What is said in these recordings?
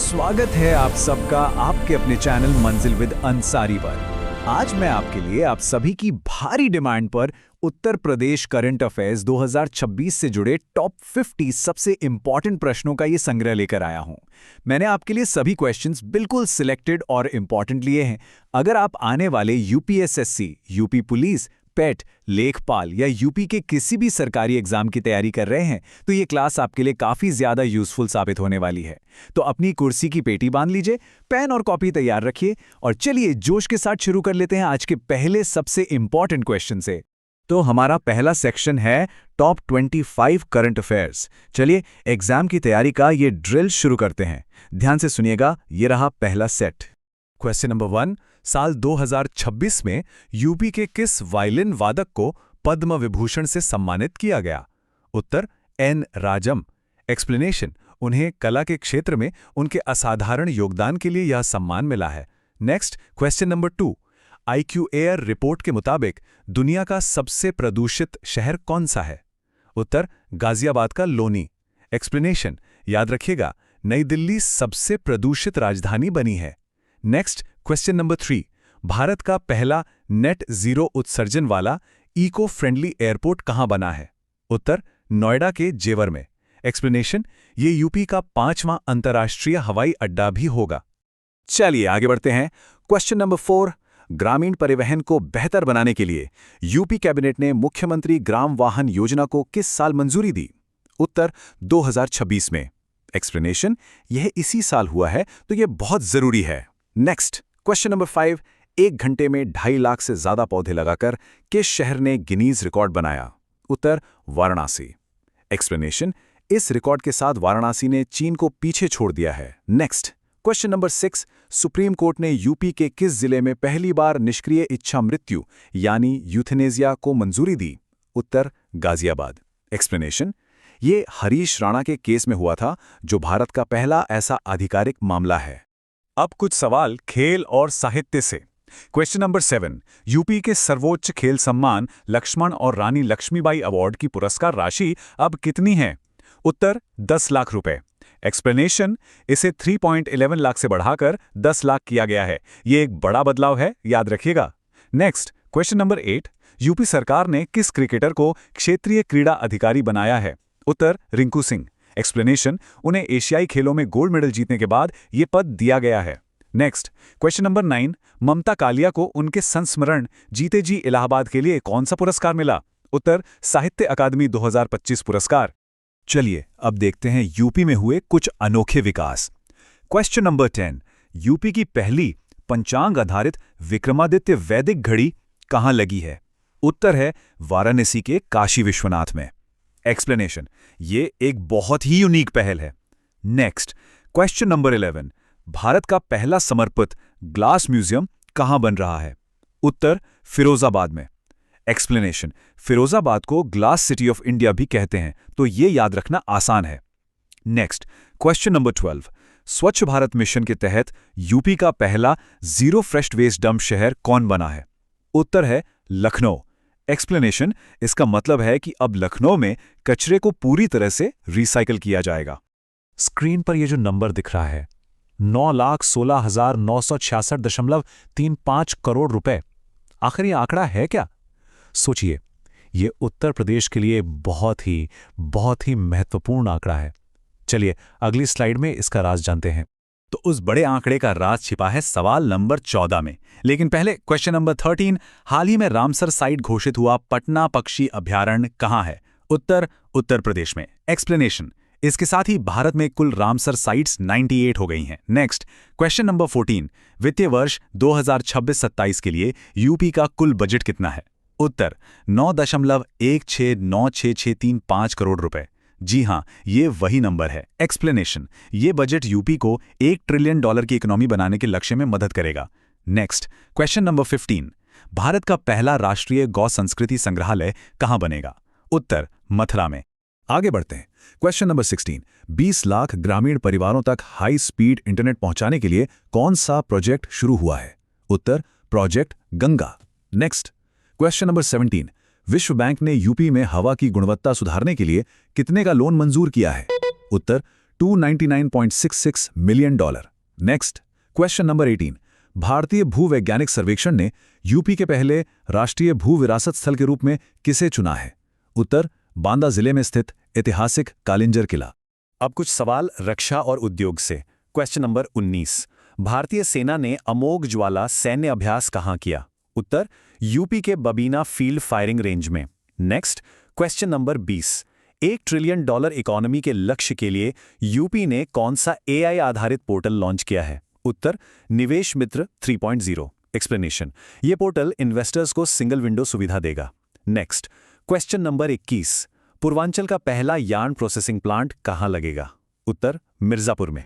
स्वागत है आप सबका आपके अपने चैनल मंजिल विद अंसारी पर। आज मैं आपके लिए आप सभी की भारी डिमांड पर उत्तर प्रदेश करंट अफेयर्स 2026 से जुड़े टॉप 50 सबसे इंपॉर्टेंट प्रश्नों का ये संग्रह लेकर आया हूं। मैंने आपके लिए सभी क्वेश्चंस बिल्कुल सिलेक्टेड और इंपॉर्टेंट लिए हैं। अगर आप आने वाले यूपीएसएससी, यूपी पुलिस, पेट, लेखपाल या यूपी के किसी भी सरकारी एग्जाम की तैयारी कर रहे हैं तो ये क्लास आपके लिए काफी ज्यादा यूजफुल साबित होने वाली है। तो अपनी कुर्सी की पेटी बांध लीजिए, पेन और कॉपी तैयार रखिए और चलिए जोश के साथ शुरू कर लेते हैं आज के पहले सबसे इंपॉर्टेंट क्वेश्चन से। तो हमारा पहला सेक्शन है टॉप 25 करंट अफेयर्स। चलिए एग्जाम की तैयारी का ये ड्रिल शुरू करते हैं। ध्यान से सुनिएगा, ये रहा पहला सेट। क्वेश्चन नंबर 1, साल 2026 में यूपी के किस वायलिन वादक को पद्म विभूषण से सम्मानित किया गया? उत्तर एन राजम। एक्सप्लेनेशन, उन्हें कला के क्षेत्र में उनके असाधारण योगदान के लिए यह सम्मान मिला है। Next question number 2, IQ air report के मुताबिक दुनिया का सबसे प्रदूषित शहर कौन सा है? उत्तर गाजियाबाद का लोनी। एक्सप्लेनेशन, याद रखिएगा नई दिल्ली सबसे प्रदूषित राजधानी बनी है। नेक्स्ट क्वेश्चन नंबर 3, भारत का पहला नेट जीरो उत्सर्जन वाला इको फ्रेंडली एयरपोर्ट कहां बना है? उत्तर नोएडा के जेवर में। एक्सप्लेनेशन, ये यूपी का 5वां अंतर्राष्ट्रीय हवाई अड्डा भी होगा। चलिए आगे बढ़ते हैं। क्वेश्चन नंबर 4, ग्रामीण परिवहन को बेहतर बनाने के लिए यूपी कैबिनेट ने मुख्यमंत्री ग्राम वाहन योजना को किस साल मंजूरी दी? उत्तर 2026 में। एक्सप्लेनेशन, यह इसी साल हुआ है तो यह बहुत जरूरी है। नेक्स्ट क्वेश्चन नंबर 5, 1 घंटे में 2.5 लाख से ज्यादा पौधे लगाकर किस शहर ने गिनीज रिकॉर्ड बनाया? उत्तर वाराणसी। एक्सप्लेनेशन, इस रिकॉर्ड के साथ वाराणसी ने चीन को पीछे छोड़ दिया है। Next question number 6, supreme court ने यूपी के किस जिले में पहली बार निष्क्रिय इच्छा मृत्यु यानी यूथेनेसिया को मंजूरी दी? उत्तर गाजियाबाद। एक्सप्लेनेशन, ये हरीश राणा के केस में हुआ था जो भारत का पहला ऐसा आधिकारिक मामला है। अब कुछ सवाल खेल और साहित्य से। क्वेश्चन नंबर 7, यूपी के सर्वोच्च खेल सम्मान लक्ष्मण और रानी लक्ष्मीबाई अवार्ड की पुरस्कार राशि अब कितनी है? उत्तर 10 लाख रुपए। एक्सप्लेनेशन, इसे 3.11 लाख से बढ़ाकर 10 लाख किया गया है। ये एक बड़ा बदलाव है, याद रखिएगा। नेक्स्ट क्वेश्चन नंबर 8, यूपी सरकार ने किस क्रिकेटर को क्षेत्रीय क्रीड़ा अधिकारी बनाया है? उत्तर रिंकू सिंह। एक्सप्लेनेशन, उन्हें एशियाई खेलों में गोल्ड मेडल जीतने के बाद यह पद दिया गया है। नेक्स्ट क्वेश्चन नंबर 9, ममता कालिया को उनके संस्मरण जीते जी इलाहाबाद के लिए कौन सा पुरस्कार मिला? उत्तर साहित्य अकादमी 2025 पुरस्कार। चलिए अब देखते हैं यूपी में हुए कुछ अनोखे विकास। क्वेश्चन नंबर 10, यूपी की पहली पंचांग आधारित विक्रमादित्य वैदिक घड़ी कहां लगी है? उत्तर है वाराणसी के काशी विश्वनाथ में। एक्सप्लेनेशन, ये एक बहुत ही यूनिक पहल है। नेक्स्ट क्वेश्चन नंबर 11, भारत का पहला समर्पित ग्लास म्यूजियम कहां बन रहा है? उत्तर फिरोजाबाद में। एक्सप्लेनेशन, फिरोजाबाद को ग्लास सिटी ऑफ इंडिया भी कहते हैं तो ये याद रखना आसान है। नेक्स्ट क्वेश्चन नंबर 12, स्वच्छ भारत मिशन के तहत यूपी का पहला जीरो फ्रेश वेस्ट डंप शहर कौन बना है? उत्तर है लखनऊ। एक्सप्लेनेशन, इसका मतलब है कि अब लखनऊ में कचरे को पूरी तरह से रिसाइकिल किया जाएगा। स्क्रीन पर यह जो नंबर दिख रहा है 9,16,966.35 करोड़ रुपए, आखिर ये आंकड़ा है क्या? सोचिए, ये उत्तर प्रदेश के लिए बहुत ही महत्वपूर्ण आंकड़ा है। चलिए अगली स्लाइड में इसका राज जानते हैं। तो उस बड़े आंकड़े का राज छिपा है सवाल नंबर 14 में। लेकिन पहले क्वेश्चन नंबर 13, हाल ही में रामसर साइट घोषित हुआ पटना पक्षी अभयारण्य कहां है? उत्तर उत्तर प्रदेश में। एक्सप्लेनेशन, इसके साथ ही भारत में कुल रामसर साइट्स 98 हो गई हैं। नेक्स्ट क्वेश्चन नंबर 14, वित्तीय वर्ष 2026-27 के लिए यूपी का कुल बजट कितना है? उत्तर 9.169665 करोड़ रुपए। जी हां, ये वही नंबर है। एक्सप्लेनेशन, ये बजट यूपी को $1 ट्रिलियन की इकोनॉमी बनाने के लक्ष्य में मदद करेगा। नेक्स्ट क्वेश्चन नंबर 15, भारत का पहला राष्ट्रीय गौ संस्कृति संग्रहालय कहां बनेगा? उत्तर मथुरा में। आगे बढ़ते हैं। क्वेश्चन नंबर 16, 20 लाख ग्रामीण परिवारों तक हाई स्पीड इंटरनेट पहुंचाने के लिए कौन सा प्रोजेक्ट शुरू हुआ है? उत्तर project Ganga. Next question number 17, विश्व बैंक ने यूपी में हवा की गुणवत्ता सुधारने के लिए कितने का लोन मंजूर किया है? उत्तर $299.66 मिलियन। Next, question number 18। भारतीय भूवैज्ञानिक सर्वेक्षण ने यूपी के पहले राष्ट्रीय भू विरासत स्थल के रूप में किसे चुना है? उत्तर, बांदा जिले में स्थित ऐतिहासिक कालिंजर किला। अब कुछ सवाल रक्षा और उद्योग से। Question number 19। भारतीय सेना ने अमोघ ज्वाला सैन्य अभ्यास कहाँ किया? उत्तर, यूपी के बबीना फील्ड फायरिंग रेंज में। Next, question number 20। $1 trillion economy के लक्ष्य के लिए यूपी ने कौन सा एआई आधारित पोर्टल लॉन्च किया है? उत्तर, निवेश मित्र 3.0। एक्सप्लेनेशन, ये पोर्टल इन्वेस्टर्स को सिंगल विंडो सुविधा देगा। Next, question number 21। पूर्वांचल का पहला यार्न प्रोसेसिंग प्लांट कहाँ लगेगा? उत्तर, मिर्जापुर में।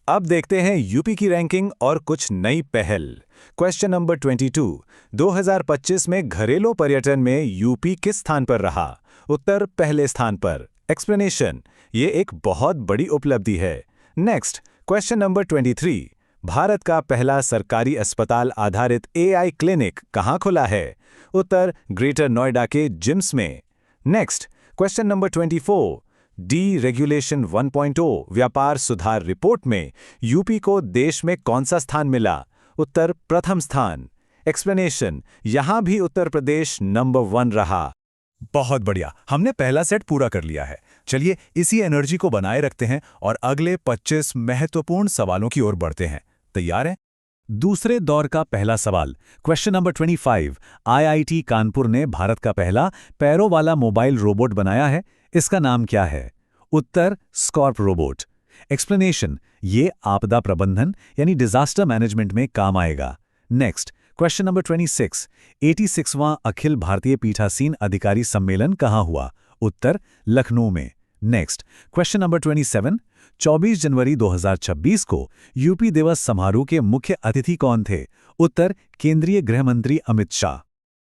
अब देखते हैं यूपी की रैंकिंग और कुछ नई पहल। Question number 22। 2025 में घरेलू पर्यटन में यूपी किस स्थान पर रहा? उत्तर, पहले स्थान पर। एक्सप्लेनेशन, ये एक बहुत बड़ी उपलब्धि है। Next, question number 23। भारत का पहला सरकारी अस्पताल आधारित एआई क्लिनिक कहाँ खुला है? उत्तर, ग्रेटर नोएडा के जिम्स में। Next, question number 24। D regulation 1.0 व्यापार सुधार रिपोर्ट में यूपी को देश में कौन सा स्थान मिला? उत्तर, प्रथम स्थान। एक्सप्लेनेशन, यहां भी उत्तर प्रदेश नंबर 1 रहा। बहुत बढ़िया, हमने पहला सेट पूरा कर लिया है। चलिए इसी एनर्जी को बनाए रखते हैं और अगले 25 महत्वपूर्ण सवालों की ओर बढ़ते हैं। तैयार हैं? दूसरे दौर का पहला सवाल, क्वेश्चन नंबर 25। आईआईटी कानपुर ने भारत का पहला पैरों वाला मोबाइल रोबोट बनाया है। इसका नाम क्या है? उत्तर, स्कॉर्प रोबोट। एक्सप्लेनेशन, ये आपदा प्रबंधन यानी डिजास्टर मैनेजमेंट में काम आएगा। Next, question number 26। 86वां Akhil Bharatiya पीठासीन अधिकारी सम्मेलन कहाँ हुआ? उत्तर, लखनऊ में। Next, question number 27। 24 जनवरी 2026 को यूपी दिवस समारोह के मुख्य अतिथि कौन थे? उत्तर, केंद्रीय गृह मंत्री अमित शाह।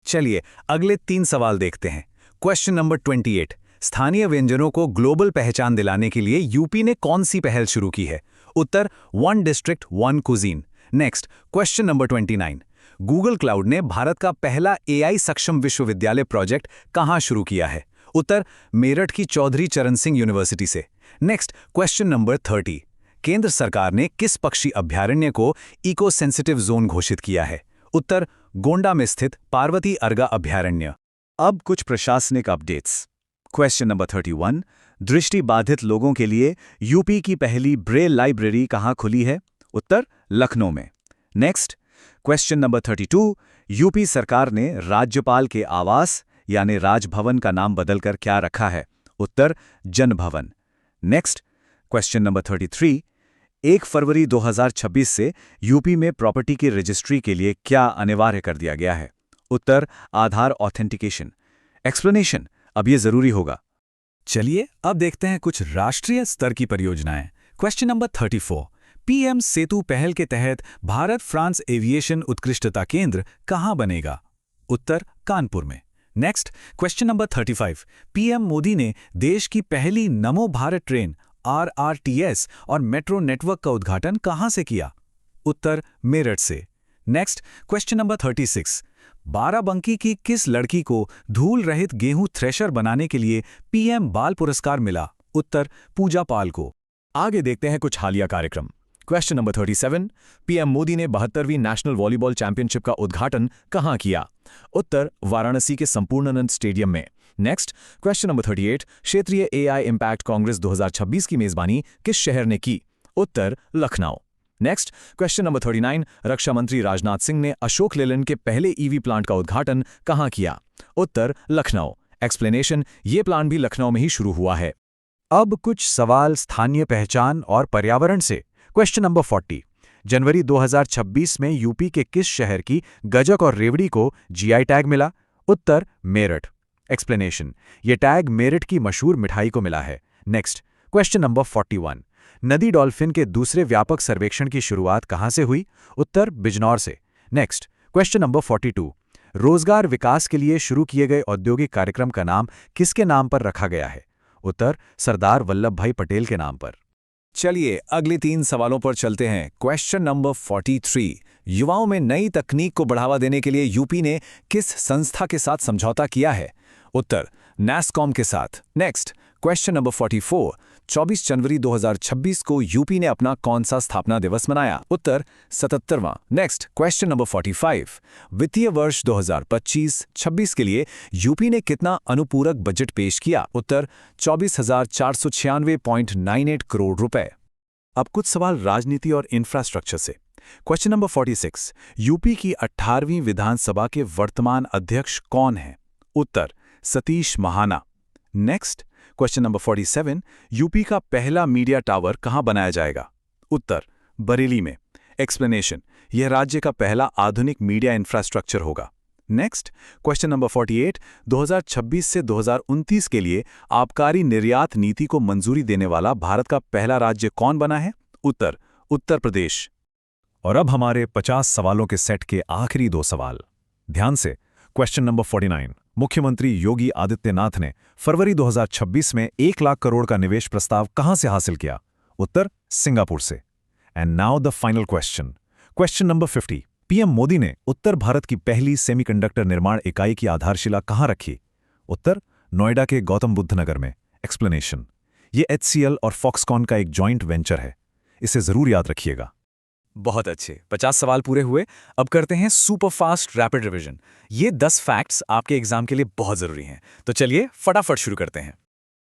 चलिए अगले 3 सवाल देखते हैं। Question number 28। स्थानीय व्यंजनों को ग्लोबल पहचान दिलाने के लिए यूपी ने कौन सी पहल शुरू की है? उत्तर, 1 district 1 cuisine. Next, question number 29। Google cloud ने भारत का पहला एआई सक्षम विश्वविद्यालय प्रोजेक्ट कहां शुरू किया है? उत्तर, मेरठ की चौधरी चरण सिंह यूनिवर्सिटी से। Next, question number 30। केंद्र सरकार ने किस पक्षी अभयारण्य को इको सेंसिटिव जोन घोषित किया है? उत्तर, गोंडा में स्थित पार्वती अर्गा अभयारण्य। अब कुछ प्रशासनिक अपडेट्स। Question number 31। दृष्टि बाधित लोगों के लिए यूपी की पहली ब्रेल लाइब्रेरी कहां खुली है? उत्तर, लखनऊ में। Next, question number 32। यूपी सरकार ने राज्यपाल के आवास यानी राजभवन का नाम बदलकर क्या रखा है? उत्तर, जनभवन। Next, question number 33। 1 फरवरी 2026 से यूपी में प्रॉपर्टी की रजिस्ट्री के लिए क्या अनिवार्य कर दिया गया है? उत्तर, आधार ऑथेंटिकेशन। एक्सप्लेनेशन, अब ये जरूरी होगा। चलिए अब देखते हैं कुछ राष्ट्रीय स्तर की परियोजनाएं। Question number 34। पीएम सेतु पहल के तहत भारत फ्रांस एविएशन उत्कृष्टता केंद्र कहां बनेगा? उत्तर, कानपुर में। Next, question number 35। PM Modi ने देश की पहली नमो भारत ट्रेन RRTS और मेट्रो नेटवर्क का उद्घाटन कहां से किया? उत्तर, मेरठ से। Next, question number 36। बाराबंकी की किस लड़की को धूल रहित गेहूं थ्रेशर बनाने के लिए पीएम बाल पुरस्कार मिला? उत्तर, पूजा पाल को। आगे देखते हैं कुछ हालिया कार्यक्रम। Question number 37। पीएम मोदी ने 72वीं नेशनल वॉलीबॉल चैंपियनशिप का उद्घाटन कहां किया? उत्तर, वाराणसी के संपूर्णानंद स्टेडियम में। Next, question number 38। क्षेत्रीय एआई इम्पैक्ट कांग्रेस 2026 की मेजबानी किस शहर ने की? उत्तर, लखनऊ। Next, question number 39। रक्षा मंत्री राजनाथ सिंह ने अशोक लेलैंड के पहले ईवी प्लांट का उद्घाटन कहां किया? उत्तर, लखनऊ। एक्सप्लेनेशन, ये प्लांट भी लखनऊ में ही शुरू हुआ है। अब कुछ सवाल स्थानीय पहचान और पर्यावरण से। Question number 40। जनवरी 2026 में यूपी के किस शहर की गजक और रेवड़ी को जीआई टैग मिला? उत्तर, मेरठ। एक्सप्लेनेशन, ये टैग मेरठ की मशहूर मिठाई को मिला है। Next, question number 41। नदी डॉल्फिन के दूसरे व्यापक सर्वेक्षण की शुरुआत कहां से हुई? उत्तर, बिजनौर से। Next, question number 42। रोजगार विकास के लिए शुरू किए गए औद्योगिक कार्यक्रम का नाम किसके नाम पर रखा गया है? उत्तर, सरदार वल्लभ भाई पटेल के नाम पर। चलिए अगले 3 सवालों पर चलते हैं। Question number 43। युवाओं में नई तकनीक को बढ़ावा देने के लिए यूपी ने किस संस्था के साथ समझौता किया है? उत्तर, नैस्कॉम के साथ। Next, question number 44। 24 जनवरी 2026 को यूपी ने अपना कौन सा स्थापना दिवस मनाया? उत्तर 77वां। Next question number 45। वित्तीय वर्ष 2025-26 के लिए यूपी ने कितना अनुपूरक बजट पेश किया? उत्तर 24,496.98 करोड़ रुपए। अब कुछ सवाल राजनीति और इंफ्रास्ट्रक्चर से। Question number 46। यूपी की 18वीं विधानसभा के वर्तमान अध्यक्ष कौन हैं? उत्तर Satish Mahana. Next question number 47। UP का पहला मीडिया टावर कहां बनाया जाएगा? उत्तर बरेली में। एक्सप्लेनेशन, यह राज्य का पहला आधुनिक मीडिया इंफ्रास्ट्रक्चर होगा। Next question number 48। 2026 से 2029 के लिए आबकारी निर्यात नीति को मंजूरी देने वाला भारत का पहला राज्य कौन बना है? उत्तर उत्तर प्रदेश। और अब हमारे 50 सवालों के सेट के आखिरी 2 सवाल। ध्यान से। Question number 49। मुख्यमंत्री योगी आदित्यनाथ ने फरवरी 2026 में 1 लाख करोड़ का निवेश प्रस्ताव कहां से हासिल किया? उत्तर सिंगापुर से। And now the final question. Question number 50। PM Modi ने उत्तर भारत की पहली सेमीकंडक्टर निर्माण इकाई की आधारशिला कहां रखी? उत्तर नोएडा के गौतम बुद्ध नगर में। एक्सप्लेनेशन, ये HCL और फॉक्सकॉन का एक जॉइंट वेंचर है। इसे जरूर याद रखिएगा। बहुत अच्छे, 50 सवाल पूरे हुए। अब करते हैं सुपर फास्ट रैपिड रिवीजन। ये 10 फैक्ट्स आपके एग्जाम के लिए बहुत जरूरी हैं, तो चलिए फटाफट शुरू करते हैं।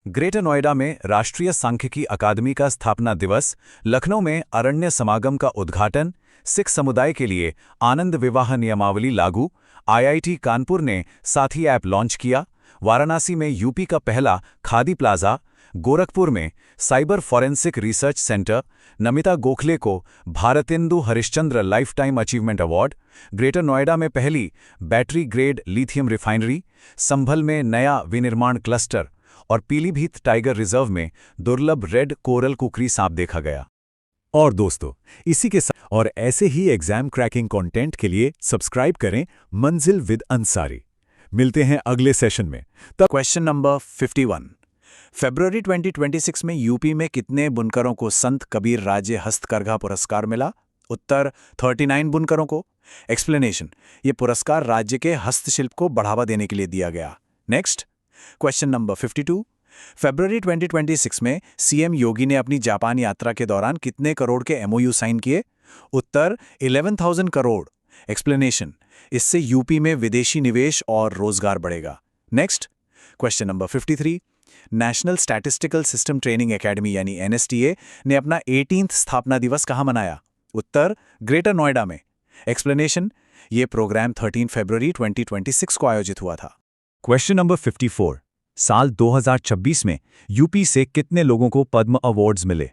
ग्रेटर नोएडा में राष्ट्रीय सांख्यिकी अकादमी का स्थापना दिवस, लखनऊ में अरण्य समागम का उद्घाटन, सिख समुदाय के लिए आनंद विवाह नियमावली लागू, IIT कानपुर ने साथी ऐप लॉन्च किया, वाराणसी में यूपी का पहला खादी प्लाजा, गोरखपुर में cyber forensic research centre, Namita Gokhale को Bharatendu Harishchandra life time achievement award, Greater Noida में पहली battery grade lithium refinery, Sambhal में नया विनिर्माण क्लस्टर और पीलीभीत टाइगर रिजर्व में दुर्लभ रेड कोरल कुकरी सांप देखा गया। और दोस्तों, इसी के साथ और ऐसे ही एग्जाम क्रैकिंग कंटेंट के लिए सब्सक्राइब करें मंजिल विद अंसारी। मिलते हैं अगले सेशन में। तब क्वेश्चन नंबर 51। फरवरी 2026 में यूपी में कितने बुनकरों को संत कबीर राज्य हस्तकरघा पुरस्कार मिला? उत्तर 39 बुनकरों को। एक्सप्लेनेशन, ये पुरस्कार राज्य के हस्तशिल्प को बढ़ावा देने के लिए दिया गया। Next question number 52। फरवरी 2026 में सीएम योगी ने अपनी जापान यात्रा के दौरान कितने करोड़ के MOU साइन किए? उत्तर 11,000 करोड़। एक्सप्लेनेशन, इससे यूपी में विदेशी निवेश और रोजगार बढ़ेगा। Next question number 53। National statistical system training academy यानी NSTA ने अपना 18th स्थापना दिवस कहां मनाया? उत्तर ग्रेटर नोएडा में। एक्सप्लेनेशन, यह प्रोग्राम 13 फरवरी 2026 को आयोजित हुआ था। Question number 54। साल 2026 में यूपी से कितने लोगों को पद्म अवार्ड्स मिले?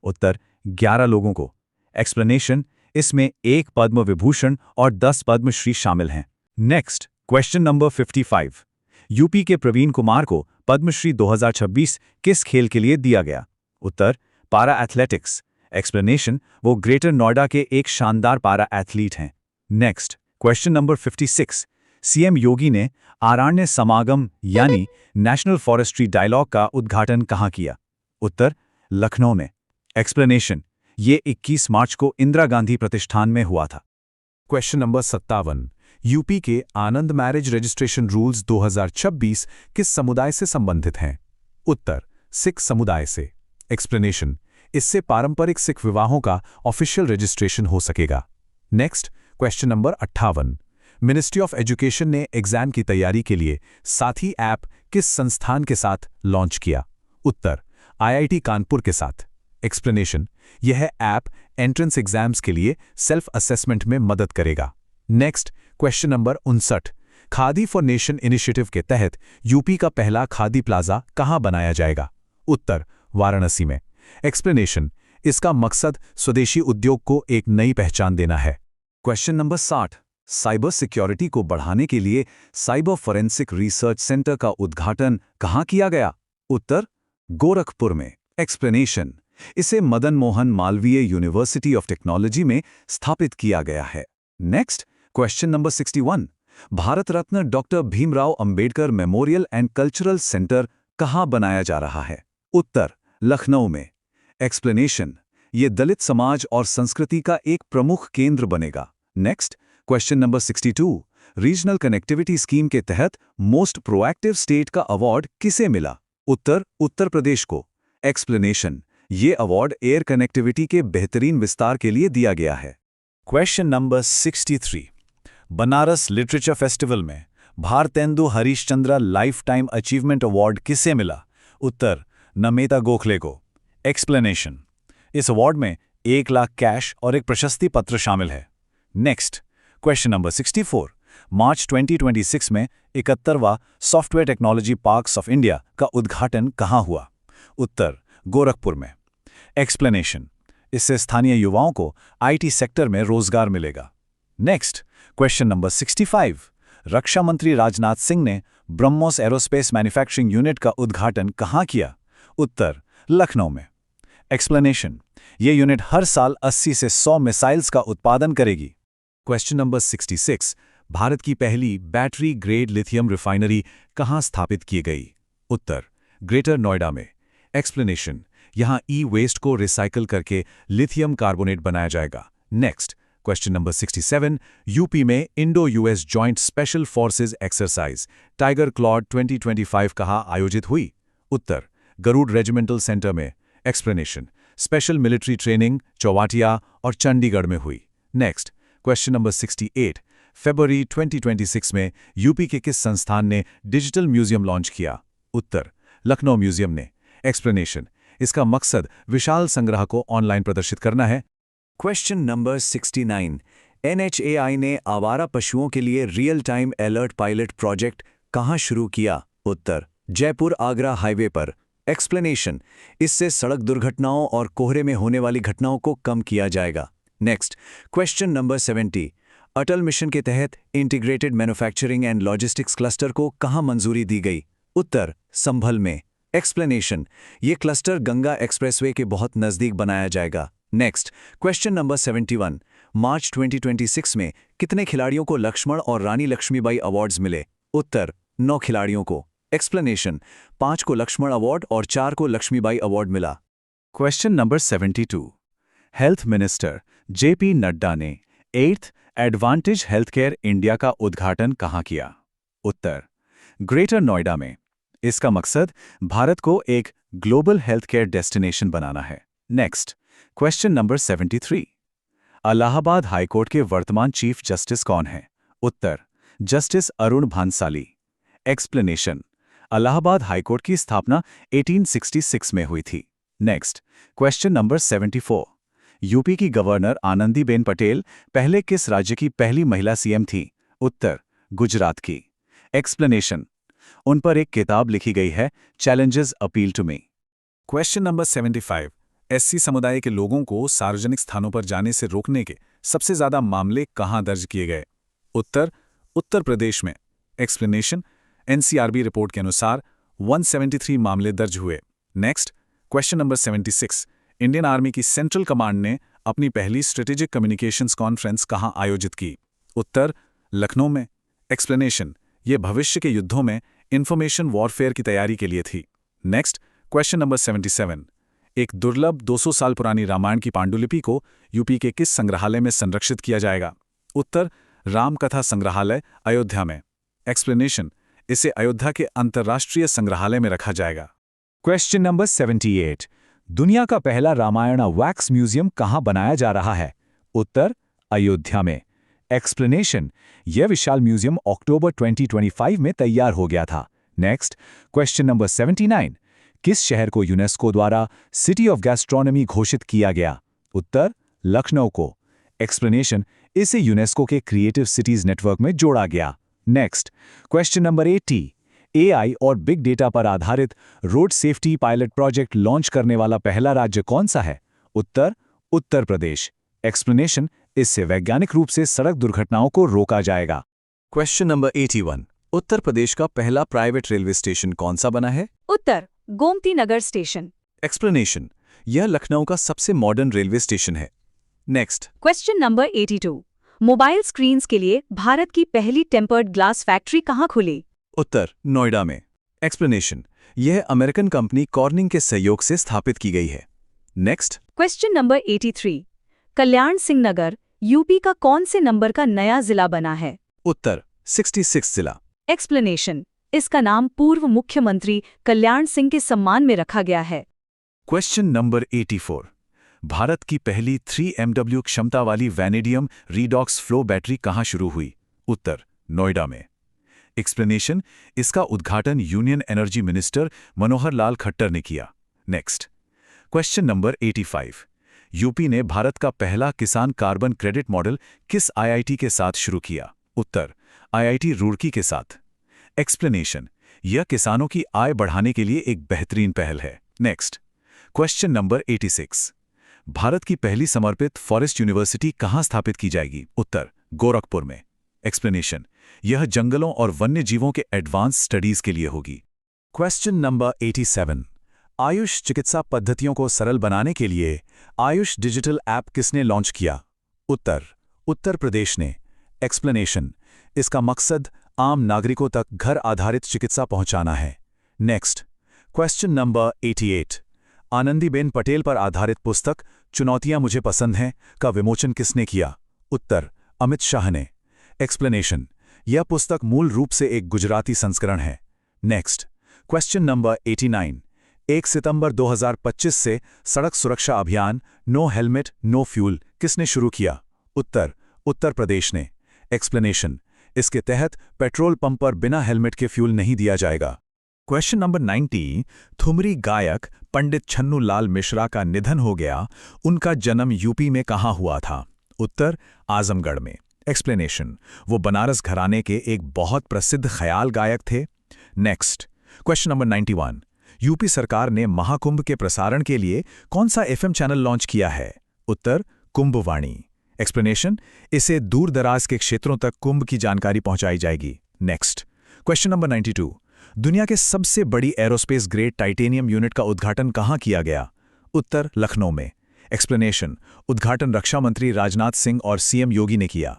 उत्तर 11 लोगों को। एक्सप्लेनेशन, इसमें 1 पद्म विभूषण और 10 पद्मश्री शामिल हैं। Next question number 55। यूपी के प्रवीण कुमार को पद्मश्री 2026 किस खेल के लिए दिया गया? उत्तर पारा एथलेटिक्स। एक्सप्लेनेशन, वो ग्रेटर नोएडा के एक शानदार पारा एथलीट हैं। Next question number 56। सीएम योगी ने अरण्य समागम यानी नेशनल फॉरेस्ट्री डायलॉग का उद्घाटन कहां किया? उत्तर लखनऊ में। एक्सप्लेनेशन, ये 21 मार्च को इंदिरा गांधी प्रतिष्ठान में हुआ था। Question number 57। यूपी के आनंद मैरिज रजिस्ट्रेशन रूल्स 2026 किस समुदाय से संबंधित हैं? उत्तर सिख समुदाय से। एक्सप्लेनेशन, इससे पारंपरिक सिख विवाहों का ऑफिशियल रजिस्ट्रेशन हो सकेगा। Next question number 58। Ministry of education ने एग्जाम की तैयारी के लिए साथी ऐप किस संस्थान के साथ लॉन्च किया? उत्तर IIT कानपुर के साथ। एक्सप्लेनेशन, यह ऐप एंट्रेंस एग्जाम्स के लिए सेल्फ असेसमेंट में मदद करेगा। Next question number 59। Khadi for nation initiative के तहत यूपी का पहला खादी प्लाजा कहां बनाया जाएगा? उत्तर वाराणसी में। एक्सप्लेनेशन, इसका मकसद स्वदेशी उद्योग को एक नई पहचान देना है। Question number 60। साइबर सिक्योरिटी को बढ़ाने के लिए साइबर फॉरेंसिक रिसर्च सेंटर का उद्घाटन कहां किया गया? उत्तर गोरखपुर में। एक्सप्लेनेशन, इसे Madan Mohan Malviya university of technology में स्थापित किया गया है। Next question number 61। Bharat Ratna doctor Bhimrao Ambedkar memorial and cultural centre कहां बनाया जा रहा है? उत्तर लखनऊ में। एक्सप्लेनेशन, ये दलित समाज और संस्कृति का एक प्रमुख केंद्र बनेगा। Next question number 62। Regional connectivity scheme के तहत मोस्ट प्रोएक्टिव स्टेट का अवार्ड किसे मिला? उत्तर उत्तर प्रदेश को। एक्सप्लेनेशन, ये अवार्ड एयर कनेक्टिविटी के बेहतरीन विस्तार के लिए दिया गया है। Question number 63, Banaras Literature Festival में Bharatendu Harishchandra life time achievement award किसे मिला? उत्तर, नमिता गोखले को। एक्सप्लेनेशन, इस अवार्ड में 1 लाख कैश और एक प्रशस्ति पत्र शामिल है। नेक्स्ट, क्वेश्चन नंबर 64, मार्च 2026 में 71वां Software Technology Parks of India का उद्घाटन कहाँ हुआ? उत्तर, गोरखपुर में। एक्सप्लेनेशन, इससे स्थानीय युवाओं को आईटी सेक्टर में रोजगार मिलेगा। नेक्स्ट, क्वेश्चन नंबर 65, रक्षा मंत्री राजनाथ सिंह ने ब्रह्मोस एरोस्पेस मैन्युफैक्चरिंग यूनिट का उद्घाटन कहाँ किया? उत्तर, लखनऊ में। एक्सप्लेनेशन, ये यूनिट हर साल 80 से 100 मिसाइल्स का उत्पादन करेगी। क्वेश्चन नंबर 66, भारत की पहली बैटरी ग्रेड लिथियम रिफाइनरी कहाँ स्थापित की गई? उत्तर, ग्रेटर नोएडा में। एक्सप्लेनेशन, यहाँ ई वेस्ट को रिसाइकल करके लिथियम कार्बोनेट बनाया जाएगा। नेक्स्ट, क्वेश्चन नंबर 67, यूपी में Indo US joint special forces exercise tiger Claude 2025 कहाँ आयोजित हुई? उत्तर, गरुड़ रेजिमेंटल सेंटर में। एक्सप्लेनेशन, स्पेशल मिलिट्री ट्रेनिंग चौवाटिया और चंडीगढ़ में हुई। नेक्स्ट, क्वेश्चन नंबर 68, फरवरी 2026 में यूपी के किस संस्थान ने डिजिटल म्यूजियम लॉन्च किया? उत्तर, लखनऊ म्यूजियम ने। एक्सप्लेनेशन, इसका मकसद विशाल संग्रह को ऑनलाइन प्रदर्शित करना है। क्वेश्चन नंबर 69, एनएचएआई ने आवारा पशुओं के लिए real time alert pilot project कहाँ शुरू किया? उत्तर, जयपुर आगरा हाईवे पर। एक्सप्लेनेशन, इससे सड़क दुर्घटनाओं और कोहरे में होने वाली घटनाओं को कम किया जाएगा। नेक्स्ट, क्वेश्चन नंबर 70, अटल मिशन के तहत integrated manufacturing and logistics cluster को कहाँ मंजूरी दी गई? उत्तर, संभल में। एक्सप्लेनेशन, ये क्लस्टर गंगा एक्सप्रेसवे के बहुत नज़दीक बनाया जाएगा। नेक्स्ट, क्वेश्चन नंबर 71, मार्च 2026 में कितने खिलाड़ियों को लक्ष्मण और रानी लक्ष्मीबाई अवार्ड्स मिले? उत्तर, 9 खिलाड़ियों को। एक्सप्लेनेशन, 5 को लक्ष्मण अवार्ड और 4 को लक्ष्मीबाई अवार्ड मिला। Question number 72, health minister JP Nadda ने 8th एडवांटेज हेल्थकेयर इंडिया का उद्घाटन कहाँ किया? उत्तर, ग्रेटर नोएडा में। इसका मकसद भारत को एक ग्लोबल हेल्थकेयर डेस्टिनेशन बनाना है। Next, question number 73, Allahabad high court के वर्तमान चीफ जस्टिस कौन हैं? उत्तर, justice Arun Bhansali. Explanation, Allahabad high court की स्थापना 1866 में हुई थी। नेक्स्ट, क्वेश्चन नंबर 74, यूपी की गवर्नर आनंदीबेन पटेल पहले किस राज्य की पहली महिला सीएम थी? उत्तर, गुजरात की। एक्सप्लेनेशन, उन पर एक किताब लिखी गई है, challenges appeal to me. Question number 75, SC समुदाय के लोगों को सार्वजनिक स्थानों पर जाने से रोकने के सबसे ज्यादा मामले कहां दर्ज किए गए? उत्तर, उत्तर प्रदेश में। एक्सप्लेनेशन, एनसीआरबी रिपोर्ट के अनुसार 173 मामले दर्ज हुए। Next, question number 76, Indian army की सेंट्रल कमांड ने अपनी पहली स्ट्रेटेजिक कम्युनिकेशंस कॉन्फ्रेंस कहां आयोजित की? उत्तर, लखनऊ में। एक्सप्लेनेशन, ये भविष्य के युद्धों में इंफॉर्मेशन वॉरफेयर की तैयारी के लिए थी। नेक्स्ट, क्वेश्चन नंबर 77, एक दुर्लभ 200 साल पुरानी रामायण की पांडुलिपि को यूपी के किस संग्रहालय में संरक्षित किया जाएगा? उत्तर, रामकथा संग्रहालय अयोध्या में। एक्सप्लेनेशन, इसे अयोध्या के अंतर्राष्ट्रीय संग्रहालय में रखा जाएगा। क्वेश्चन नंबर 78, दुनिया का पहला रामायण वैक्स म्यूजियम कहाँ बनाया जा रहा है? उत्तर, अयोध्या में। एक्सप्लेनेशन, यह विशाल म्यूजियम अक्टूबर 2025 में तैयार हो गया था। नेक्स्ट, क्वेश्चन नंबर 79, किस शहर को यूनेस्को द्वारा सिटी ऑफ गैस्ट्रोनॉमी घोषित किया गया? उत्तर, लखनऊ को। एक्सप्लेनेशन, इसे यूनेस्को के क्रिएटिव सिटीज नेटवर्क में जोड़ा गया। नेक्स्ट, क्वेश्चन नंबर 80, एआई और बिग डेटा पर आधारित road safety pilot project launch करने वाला पहला राज्य कौन सा है? उत्तर, उत्तर प्रदेश। एक्सप्लेनेशन, इससे वैज्ञानिक रूप से सड़क दुर्घटनाओं को रोका जाएगा। क्वेश्चन नंबर 81, उत्तर प्रदेश का पहला प्राइवेट रेलवे स्टेशन कौन सा बना है? उत्तर, गोमती नगर स्टेशन। एक्सप्लेनेशन, यह लखनऊ का सबसे मॉडर्न रेलवे स्टेशन है। Next, question number 82, mobile screens के लिए भारत की पहली टेम्पर्ड ग्लास फैक्ट्री कहाँ खुली? उत्तर, नोएडा में। एक्सप्लेनेशन, यह अमेरिकन कंपनी कॉर्निंग के सहयोग से स्थापित की गई है। Next, question number 83, Kalyan Singh Nagar UP का कौन से नंबर का नया जिला बना है? उत्तर, 66 जिला। एक्सप्लेनेशन, इसका नाम पूर्व मुख्यमंत्री कल्याण सिंह के सम्मान में रखा गया है। Question number 84। भारत की पहली 3 MW क्षमता वाली वैनेडियम रीडॉक्स फ्लो बैटरी कहाँ शुरू हुई? उत्तर, नोएडा में। एक्सप्लेनेशन, इसका उद्घाटन union energy minister Manohar Lal Khattar ने किया। Next, question number 85। यूपी ने भारत का पहला किसान कार्बन क्रेडिट मॉडल किस आईआईटी के साथ शुरू किया? उत्तर, आईआईटी रुड़की के साथ। एक्सप्लेनेशन, यह किसानों की आय बढ़ाने के लिए एक बेहतरीन पहल है। Next, question number 86। भारत की पहली समर्पित फॉरेस्ट यूनिवर्सिटी कहाँ स्थापित की जाएगी? उत्तर, गोरखपुर में। एक्सप्लेनेशन, यह जंगलों और वन्य जीवों के एडवांस स्टडीज के लिए होगी। Question number 87। आयुष चिकित्सा पद्धतियों को सरल बनाने के लिए आयुष डिजिटल ऐप किसने लॉन्च किया? उत्तर, उत्तर प्रदेश ने। एक्सप्लेनेशन, इसका मकसद आम नागरिकों तक घर आधारित चिकित्सा पहुंचाना है। Next, question number 88। Anandiben Patel पर आधारित पुस्तक चुनौतियां मुझे पसंद हैं का विमोचन किसने किया? उत्तर, अमित शाह ने। एक्सप्लेनेशन, यह पुस्तक मूल रूप से एक गुजराती संस्करण है। Next, question number 89। 1 सितंबर 2025 से सड़क सुरक्षा अभियान नो हेलमेट नो फ्यूल किसने शुरू किया? उत्तर, उत्तर प्रदेश ने। एक्सप्लेनेशन, इसके तहत पेट्रोल पंप पर बिना हेलमेट के फ्यूल नहीं दिया जाएगा। Question number 90। ठुमरी गायक पंडित छन्नू लाल मिश्रा का निधन हो गया, उनका जन्म यूपी में कहाँ हुआ था? उत्तर, आजमगढ़ में। एक्सप्लेनेशन, वो बनारस घराने के एक बहुत प्रसिद्ध ख्याल गायक थे। Next, question number 91। यूपी सरकार ने महाकुंभ के प्रसारण के लिए कौन सा एफएम चैनल लॉन्च किया है? उत्तर, कुंभवाणी। एक्सप्लेनेशन, इसे दूर दराज के क्षेत्रों तक कुंभ की जानकारी पहुंचाई जाएगी। Next, question number 92। दुनिया के सबसे बड़ी एरोस्पेस ग्रेड टाइटेनियम यूनिट का उद्घाटन कहाँ किया गया? उत्तर, लखनऊ में। एक्सप्लेनेशन, उद्घाटन रक्षा मंत्री राजनाथ सिंह और सीएम योगी ने किया।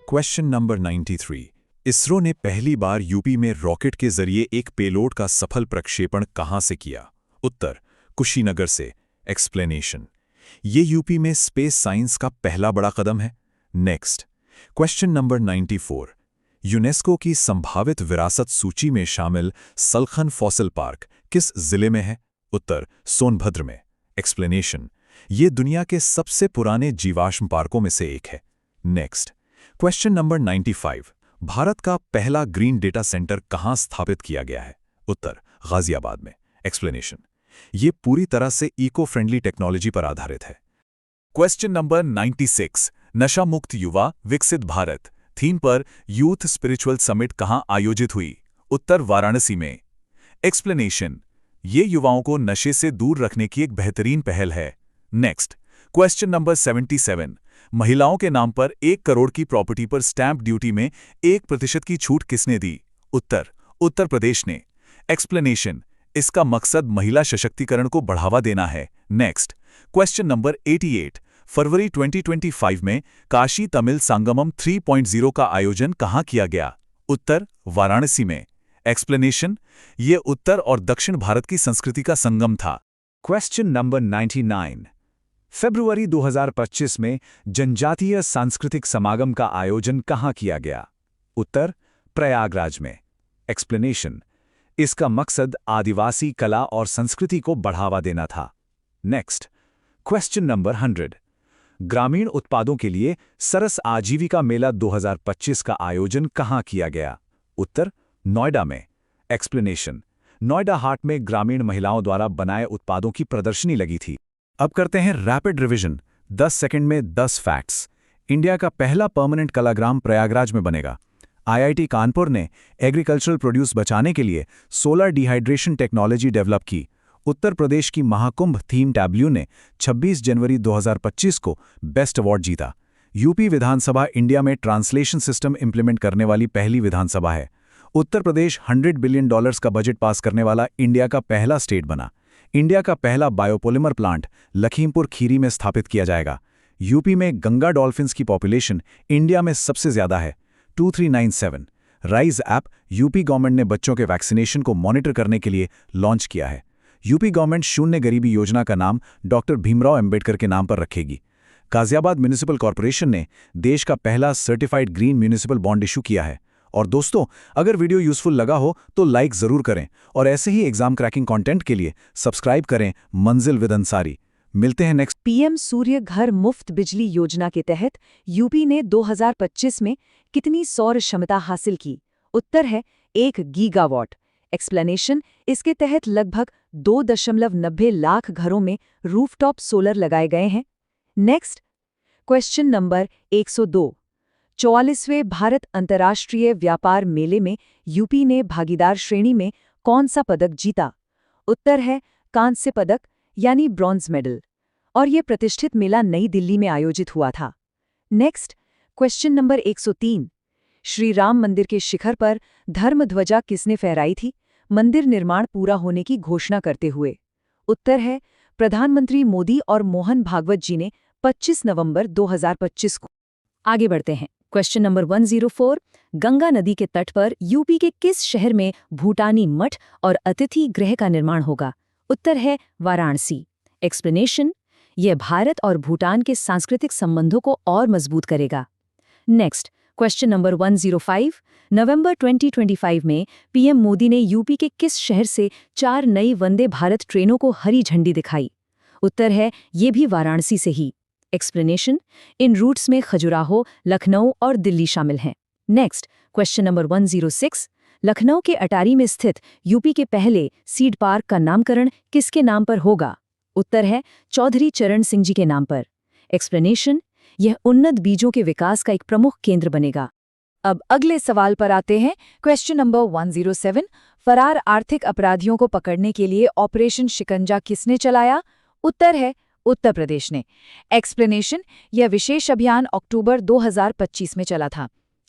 Question number 93। इसरो ने पहली बार यूपी में रॉकेट के जरिए एक पेलोड का सफल प्रक्षेपण कहां से किया? उत्तर, कुशीनगर से। एक्सप्लेनेशन, ये यूपी में स्पेस साइंस का पहला बड़ा कदम है। Next, question number 94। यूनेस्को की संभावित विरासत सूची में शामिल सलखन फॉसिल पार्क किस जिले में है? उत्तर, सोनभद्र में। एक्सप्लेनेशन, ये दुनिया के सबसे पुराने जीवाश्म पार्कों में से एक है। Next, question number 95। भारत का पहला ग्रीन डेटा सेंटर कहां स्थापित किया गया है? उत्तर, गाजियाबाद में। एक्सप्लेनेशन, ये पूरी तरह से इको फ्रेंडली टेक्नोलॉजी पर आधारित है। Question number 96। नशा मुक्त युवा विकसित भारत थीम पर यूथ स्पिरिचुअल समिट कहां आयोजित हुई? उत्तर, वाराणसी में। एक्सप्लेनेशन, ये युवाओं को नशे से दूर रखने की एक बेहतरीन पहल है। Next, question number 77। महिलाओं के नाम पर 1 करोड़ की प्रॉपर्टी पर स्टैंप ड्यूटी में 1% की छूट किसने दी? उत्तर, उत्तर प्रदेश ने। एक्सप्लेनेशन, इसका मकसद महिला सशक्तिकरण को बढ़ावा देना है। Next, question number 88। फरवरी 2025 में काशी तमिल संगमम 3.0 का आयोजन कहां किया गया? उत्तर, वाराणसी में। एक्सप्लेनेशन, ये उत्तर और दक्षिण भारत की संस्कृति का संगम था। Question number 99। फरवरी 2025 में जनजातीय सांस्कृतिक समागम का आयोजन कहां किया गया? उत्तर, प्रयागराज में। एक्सप्लेनेशन, इसका मकसद आदिवासी कला और संस्कृति को बढ़ावा देना था। Next, question number 100। ग्रामीण उत्पादों के लिए सरस आजीविका मेला 2025 का आयोजन कहां किया गया? उत्तर, नोएडा में। एक्सप्लेनेशन, नोएडा हाट में ग्रामीण महिलाओं द्वारा बनाए उत्पादों की प्रदर्शनी लगी थी। अब करते हैं रैपिड रिवीजन। 10 सेकंड में 10 फैक्ट्स। इंडिया का पहला परमानेंट कलाग्राम प्रयागराज में बनेगा। आईआईटी कानपुर ने एग्रीकल्चरल प्रोड्यूस बचाने के लिए सोलर डिहाइड्रेशन टेक्नोलॉजी डेवलप की। उत्तर प्रदेश की महाकुंभ थीम टैब्ल्यू ने 26 जनवरी 2025 को बेस्ट अवार्ड जीता। यूपी विधानसभा इंडिया में ट्रांसलेशन सिस्टम इंप्लीमेंट करने वाली पहली विधानसभा है। उत्तर प्रदेश $100 बिलियन का बजट पास करने वाला इंडिया का पहला स्टेट बना। इंडिया का पहला बायोपॉलिमर प्लांट लखीमपुर खीरी में स्थापित किया जाएगा। यूपी में गंगा डॉल्फिन्स की पॉपुलेशन इंडिया में सबसे ज्यादा है, 2397। राइज ऐप यूपी गवर्नमेंट ने बच्चों के वैक्सीनेशन को मॉनिटर करने के लिए लॉन्च किया है। यूपी गवर्नमेंट शून्य गरीबी योजना का नाम डॉक्टर भीमराव अंबेडकर के नाम पर रखेगी। गाजियाबाद म्युनिसिपल कॉर्पोरेशन ने देश का पहला certified green municipal bond issue किया है और दोस्तों, अगर वीडियो यूजफुल लगा हो तो लाइक जरूर करें और ऐसे ही एग्जाम क्रैकिंग कंटेंट के लिए सब्सक्राइब करें मंजिल विद अंसारी। मिलते हैं नेक्स्ट। पीएम सूर्य घर मुफ्त बिजली योजना के तहत यूपी ने 2025 में कितनी सौर क्षमता हासिल की? उत्तर है 1 गीगावाट। एक्सप्लेनेशन, इसके तहत लगभग 2.90 लाख घरों में रूफटॉप सोलर लगाए गए हैं। Next, question number 102। 44वें भारत अंतर्राष्ट्रीय व्यापार मेले में यूपी ने भागीदार श्रेणी में कौन सा पदक जीता? उत्तर है कांस्य पदक यानी ब्रॉन्ज मेडल, और यह प्रतिष्ठित मेला नई दिल्ली में आयोजित हुआ था। Next, question number 103। Shri Ram मंदिर के शिखर पर धर्म ध्वजा किसने फहराई थी मंदिर निर्माण पूरा होने की घोषणा करते हुए? उत्तर है प्रधानमंत्री मोदी और मोहन भागवत जी ने 25 नवंबर 2025 को। आगे बढ़ते हैं। Question number 104। गंगा नदी के तट पर यूपी के किस शहर में भूटानी मठ और अतिथि गृह का निर्माण होगा? उत्तर है वाराणसी। एक्सप्लेनेशन, यह भारत और भूटान के सांस्कृतिक संबंधों को और मजबूत करेगा। Next, question number 105। नवंबर 2025 में पीएम मोदी ने यूपी के किस शहर से 4 नई वंदे भारत ट्रेनों को हरी झंडी दिखाई? उत्तर है ये भी वाराणसी से ही। एक्सप्लेनेशन, इन रूट्स में खजुराहो, लखनऊ और दिल्ली शामिल हैं। Next, question number 106। लखनऊ के अटारी में स्थित यूपी के पहले सीड पार्क का नामकरण किसके नाम पर होगा? उत्तर है चौधरी चरण सिंह जी के नाम पर। एक्सप्लेनेशन, यह उन्नत बीजों के विकास का एक प्रमुख केंद्र बनेगा। अब अगले सवाल पर आते हैं। Question number 107। फरार आर्थिक अपराधियों को पकड़ने के लिए ऑपरेशन शिकंजा किसने चलाया? उत्तर है उत्तर प्रदेश ने। एक्सप्लेनेशन, यह विशेष अभियान अक्टूबर 2025 में चला था।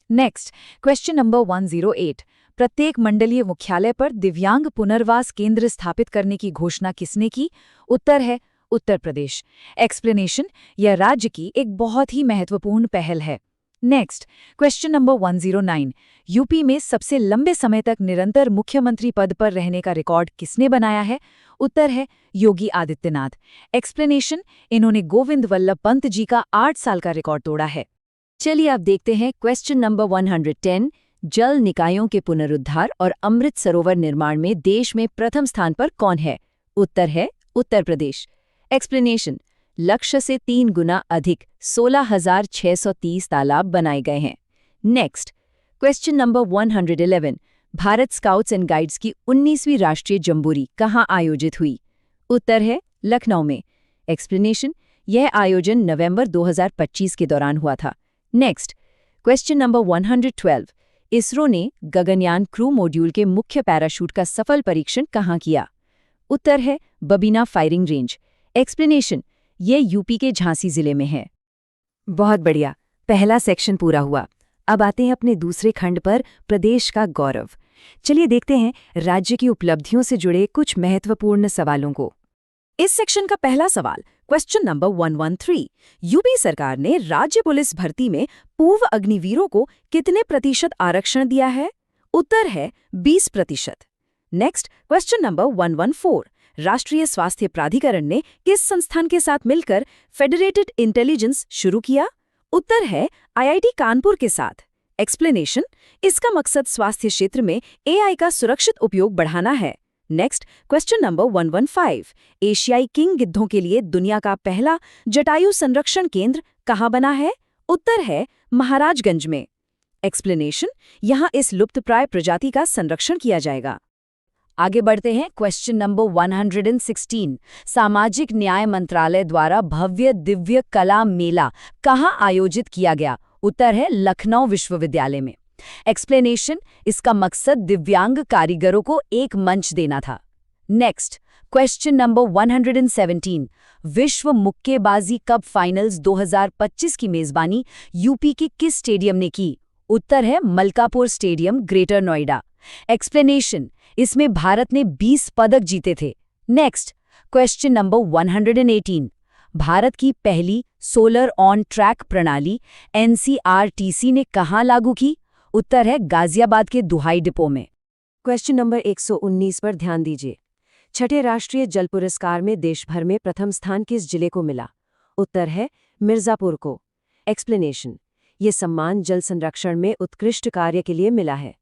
Next, question number 108। प्रत्येक मंडलीय मुख्यालय पर दिव्यांग पुनर्वास केंद्र स्थापित करने की घोषणा किसने की? उत्तर है उत्तर प्रदेश। एक्सप्लेनेशन, यह राज्य की एक बहुत ही महत्वपूर्ण पहल है। Next, question number 109। यूपी में सबसे लंबे समय तक निरंतर मुख्यमंत्री पद पर रहने का रिकॉर्ड किसने बनाया है? उत्तर है योगी आदित्यनाथ। एक्सप्लेनेशन, इन्होंने गोविंद वल्लभ पंत जी का 8 साल का रिकॉर्ड तोड़ा है। चलिए अब देखते हैं क्वेश्चन नंबर 110। जल निकायों के पुनरुद्धार और अमृत सरोवर निर्माण में देश में प्रथम स्थान पर कौन है? उत्तर है उत्तर प्रदेश। एक्सप्लेनेशन, लक्ष्य से 3 गुना अधिक 16,630 तालाब बनाए गए हैं। Next, question number 111। Bharat scouts and guides की 19वीं राष्ट्रीय जंबूरी कहाँ आयोजित हुई? उत्तर है लखनऊ में। एक्सप्लेनेशन, यह आयोजन नवंबर 2025 के दौरान हुआ था। Next, question number 112। इसरो ने गगनयान क्रू मॉड्यूल के मुख्य पैराशूट का सफल परीक्षण कहाँ किया? उत्तर है बबीना फायरिंग रेंज। एक्सप्लेनेशन, यह यूपी के झांसी जिले में है। बहुत बढ़िया, पहला सेक्शन पूरा हुआ। अब आते हैं अपने दूसरे खंड पर, प्रदेश का गौरव। चलिए देखते हैं राज्य की उपलब्धियों से जुड़े कुछ महत्वपूर्ण सवालों को। इस सेक्शन का पहला सवाल, क्वेश्चन नंबर 113। यूपी सरकार ने राज्य पुलिस भर्ती में पूर्व अग्निवीरों को कितने प्रतिशत आरक्षण दिया है? उत्तर है 20%। Next, question number 114। राष्ट्रीय स्वास्थ्य प्राधिकरण ने किस संस्थान के साथ मिलकर फेडरेटेड इंटेलिजेंस शुरू किया? उत्तर है आईआईटी कानपुर के साथ। एक्सप्लेनेशन, इसका मकसद स्वास्थ्य क्षेत्र में एआई का सुरक्षित उपयोग बढ़ाना है। Next, question number 115। एशियाई किंग गिद्धों के लिए दुनिया का पहला जटायु संरक्षण केंद्र कहाँ बना है? उत्तर है महाराजगंज में। एक्सप्लेनेशन, यहाँ इस लुप्तप्राय प्रजाति का संरक्षण किया जाएगा। आगे बढ़ते हैं। Question number 116। सामाजिक न्याय मंत्रालय द्वारा भव्य दिव्य कला मेला कहाँ आयोजित किया गया? उत्तर है लखनऊ विश्वविद्यालय में। एक्सप्लेनेशन, इसका मकसद दिव्यांग कारीगरों को एक मंच देना था। Next, question number 117। विश्व मुक्केबाजी कप फाइनल्स 2025 की मेजबानी यूपी के किस स्टेडियम ने की? उत्तर है Malkapur stadium, greater Noida. Explanation, इसमें भारत ने 20 पदक जीते थे। Next, question number 118। भारत की पहली सोलर ऑन ट्रैक प्रणाली एनसीआरटीसी ने कहाँ लागू की? उत्तर है गाजियाबाद के दुहाई डिपो में। क्वेश्चन नंबर 119 पर ध्यान दीजिए। छठे राष्ट्रीय जल पुरस्कार में देश भर में प्रथम स्थान किस जिले को मिला? उत्तर है मिर्जापुर को। एक्सप्लेनेशन, ये सम्मान जल संरक्षण में उत्कृष्ट कार्य के लिए मिला है।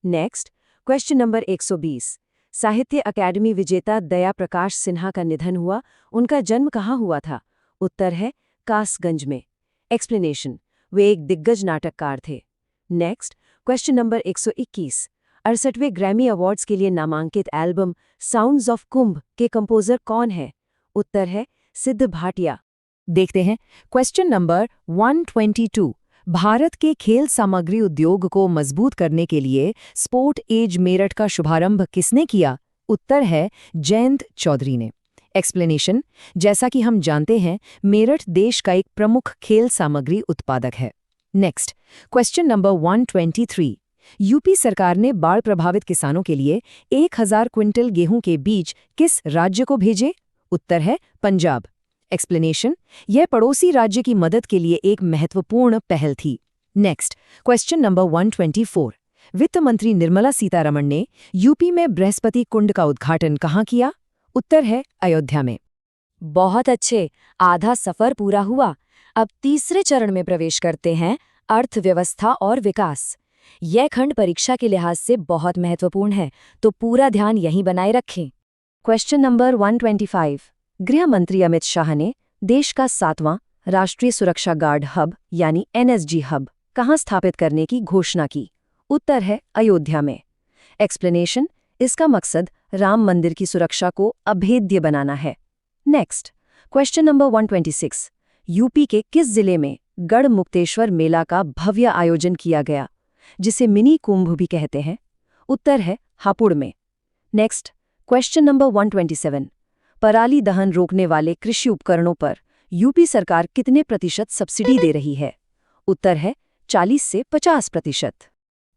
Next, question number 120। साहित्य अकादमी विजेता दया प्रकाश सिन्हा का निधन हुआ। उनका जन्म कहाँ हुआ था? उत्तर है कासगंज में। एक्सप्लेनेशन, वे एक दिग्गज नाटककार थे। Next, question number 121। 68वें ग्रैमी अवार्ड्स के लिए नामांकित एल्बम साउंड्स ऑफ कुंभ के कंपोजर कौन है? उत्तर है सिद्ध भाटिया। देखते हैं क्वेश्चन नंबर 122। भारत के खेल सामग्री उद्योग को मजबूत करने के लिए स्पोर्ट एज मेरठ का शुभारंभ किसने किया? उत्तर है जयंत चौधरी ने। एक्सप्लेनेशन, जैसा कि हम जानते हैं, मेरठ देश का एक प्रमुख खेल सामग्री उत्पादक है। Next, question number 123। यूपी सरकार ने बाढ़ प्रभावित किसानों के लिए 1000 क्विंटल गेहूं के बीज किस राज्य को भेजे? उत्तर है पंजाब। एक्सप्लेनेशन, यह पड़ोसी राज्य की मदद के लिए एक महत्वपूर्ण पहल थी। Next, question number 124। वित्त मंत्री निर्मला सीतारमण ने यूपी में बृहस्पति कुंड का उद्घाटन कहाँ किया? उत्तर है अयोध्या में। बहुत अच्छे, आधा सफर पूरा हुआ। अब तीसरे चरण में प्रवेश करते हैं, अर्थव्यवस्था और विकास। यह खंड परीक्षा के लिहाज से बहुत महत्वपूर्ण है, तो पूरा ध्यान यहीं बनाए रखें। Question number 125। गृह मंत्री अमित शाह ने देश का 7वां राष्ट्रीय सुरक्षा गार्ड हब यानी NSG हब कहाँ स्थापित करने की घोषणा की? उत्तर है अयोध्या में। एक्सप्लेनेशन, इसका मकसद राम मंदिर की सुरक्षा को अभेद्य बनाना है। Next, question number 126। यूपी के किस जिले में गढ़ मुक्तेश्वर मेला का भव्य आयोजन किया गया, जिसे मिनी कुंभ भी कहते हैं? उत्तर है हापुड़ में। Next, question number 127। पराली दहन रोकने वाले कृषि उपकरणों पर यूपी सरकार कितने प्रतिशत सब्सिडी दे रही है? उत्तर है 40 से 50%।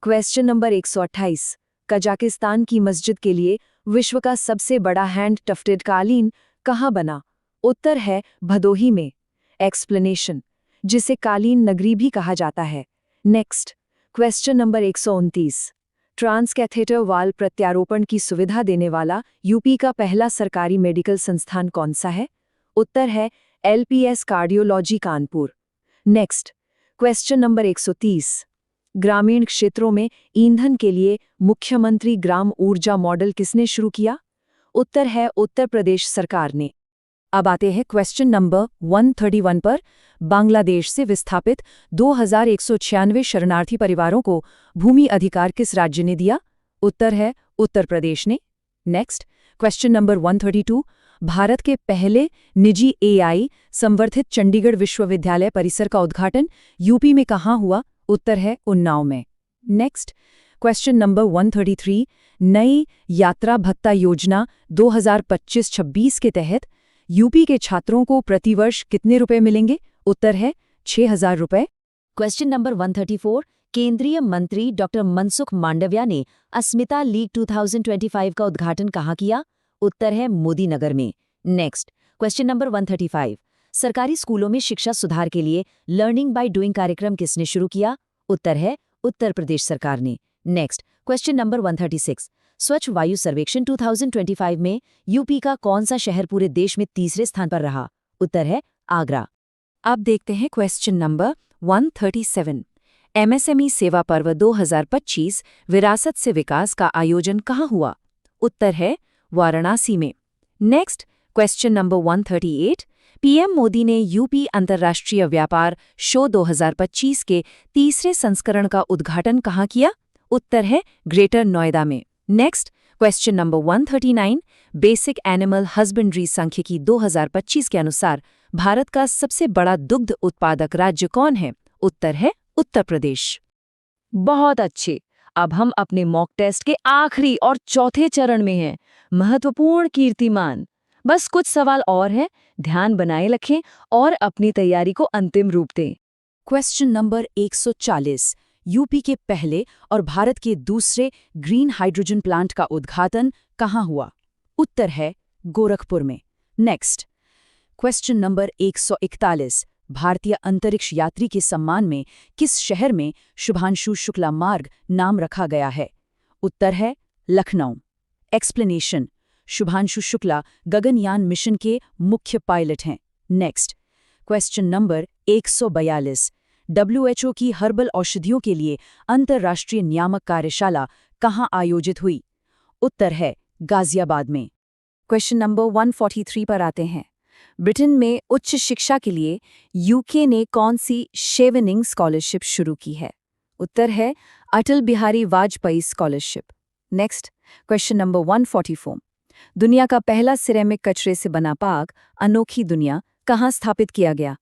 Question number 128। कजाकिस्तान की मस्जिद के लिए विश्व का सबसे बड़ा हैंड टफ्टेड कालीन कहाँ बना? उत्तर है भदोही में। एक्सप्लेनेशन, जिसे कालीन नगरी भी कहा जाता है। Next, question number 129। Transcatheter valve प्रत्यारोपण की सुविधा देने वाला यूपी का पहला सरकारी मेडिकल संस्थान कौन सा है? उत्तर है LPS cardiology Kanpur. Next, question number 130। ग्रामीण क्षेत्रों में ईंधन के लिए मुख्यमंत्री ग्राम ऊर्जा मॉडल किसने शुरू किया? उत्तर है उत्तर प्रदेश सरकार ने। अब आते हैं क्वेश्चन नंबर 131 पर। बांग्लादेश से विस्थापित 2196 शरणार्थी परिवारों को भूमि अधिकार किस राज्य ने दिया? उत्तर है उत्तर प्रदेश ने। Next, question number 132। भारत के पहले निजी AI संवर्धित चंडीगढ़ विश्वविद्यालय परिसर का उद्घाटन यूपी में कहाँ हुआ? उत्तर है उन्नाव में। Next, question number 133। नई यात्रा भत्ता योजना 2025-26 के तहत यूपी के छात्रों को प्रतिवर्ष कितने रुपए मिलेंगे? उत्तर है 6000 रुपए। Question number 134। केंद्रीय मंत्री डॉक्टर मनसुख मांडविया ने अस्मिता लीग 2025 का उद्घाटन कहाँ किया? उत्तर है मोदी नगर में। Next, question number 135। सरकारी स्कूलों में शिक्षा सुधार के लिए लर्निंग बाय डूइंग कार्यक्रम किसने शुरू किया? उत्तर है उत्तर प्रदेश सरकार ने। Next, question number 136। स्वच्छ वायु सर्वेक्षण 2025 में यूपी का कौन सा शहर पूरे देश में तीसरे स्थान पर रहा? उत्तर है आगरा। अब देखते हैं क्वेश्चन नंबर 137। MSME सेवा पर्व 2025 विरासत से विकास का आयोजन कहाँ हुआ? उत्तर है वाराणसी में। Next, question number 138। PM Modi ने यूपी अंतर्राष्ट्रीय व्यापार शो 2025 के तीसरे संस्करण का उद्घाटन कहाँ किया? उत्तर है ग्रेटर नोएडा में। Next, question number 139। Basic animal husbandry सांख्यिकी 2025 के अनुसार भारत का सबसे बड़ा दुग्ध उत्पादक राज्य कौन है? उत्तर है उत्तर प्रदेश। बहुत अच्छे। अब हम अपने मॉक टेस्ट के आखिरी और चौथे चरण में हैं, महत्वपूर्ण कीर्तिमान। बस कुछ सवाल और हैं, ध्यान बनाए रखें और अपनी तैयारी को अंतिम रूप दें। Question number 140। यूपी के पहले और भारत के दूसरे ग्रीन हाइड्रोजन प्लांट का उद्घाटन कहाँ हुआ? उत्तर है गोरखपुर में। Next, question number 141। भारतीय अंतरिक्ष यात्री के सम्मान में किस शहर में शुभांशु शुक्ला मार्ग नाम रखा गया है? उत्तर है लखनऊ। एक्सप्लेनेशन, शुभांशु शुक्ला गगनयान मिशन के मुख्य पायलट हैं। Next, question number 142। WHO की हर्बल औषधियों के लिए अंतर्राष्ट्रीय नियामक कार्यशाला कहाँ आयोजित हुई? उत्तर है गाजियाबाद में। क्वेश्चन नंबर 143 पर आते हैं। ब्रिटेन में उच्च शिक्षा के लिए यूके ने कौन सी शेवनिंग स्कॉलरशिप शुरू की है? उत्तर है Atal Bihari Vajpayee scholarship. Next, question number 144। दुनिया का पहला सिरेमिक कचरे से बना पार्क अनोखी दुनिया कहाँ स्थापित किया गया?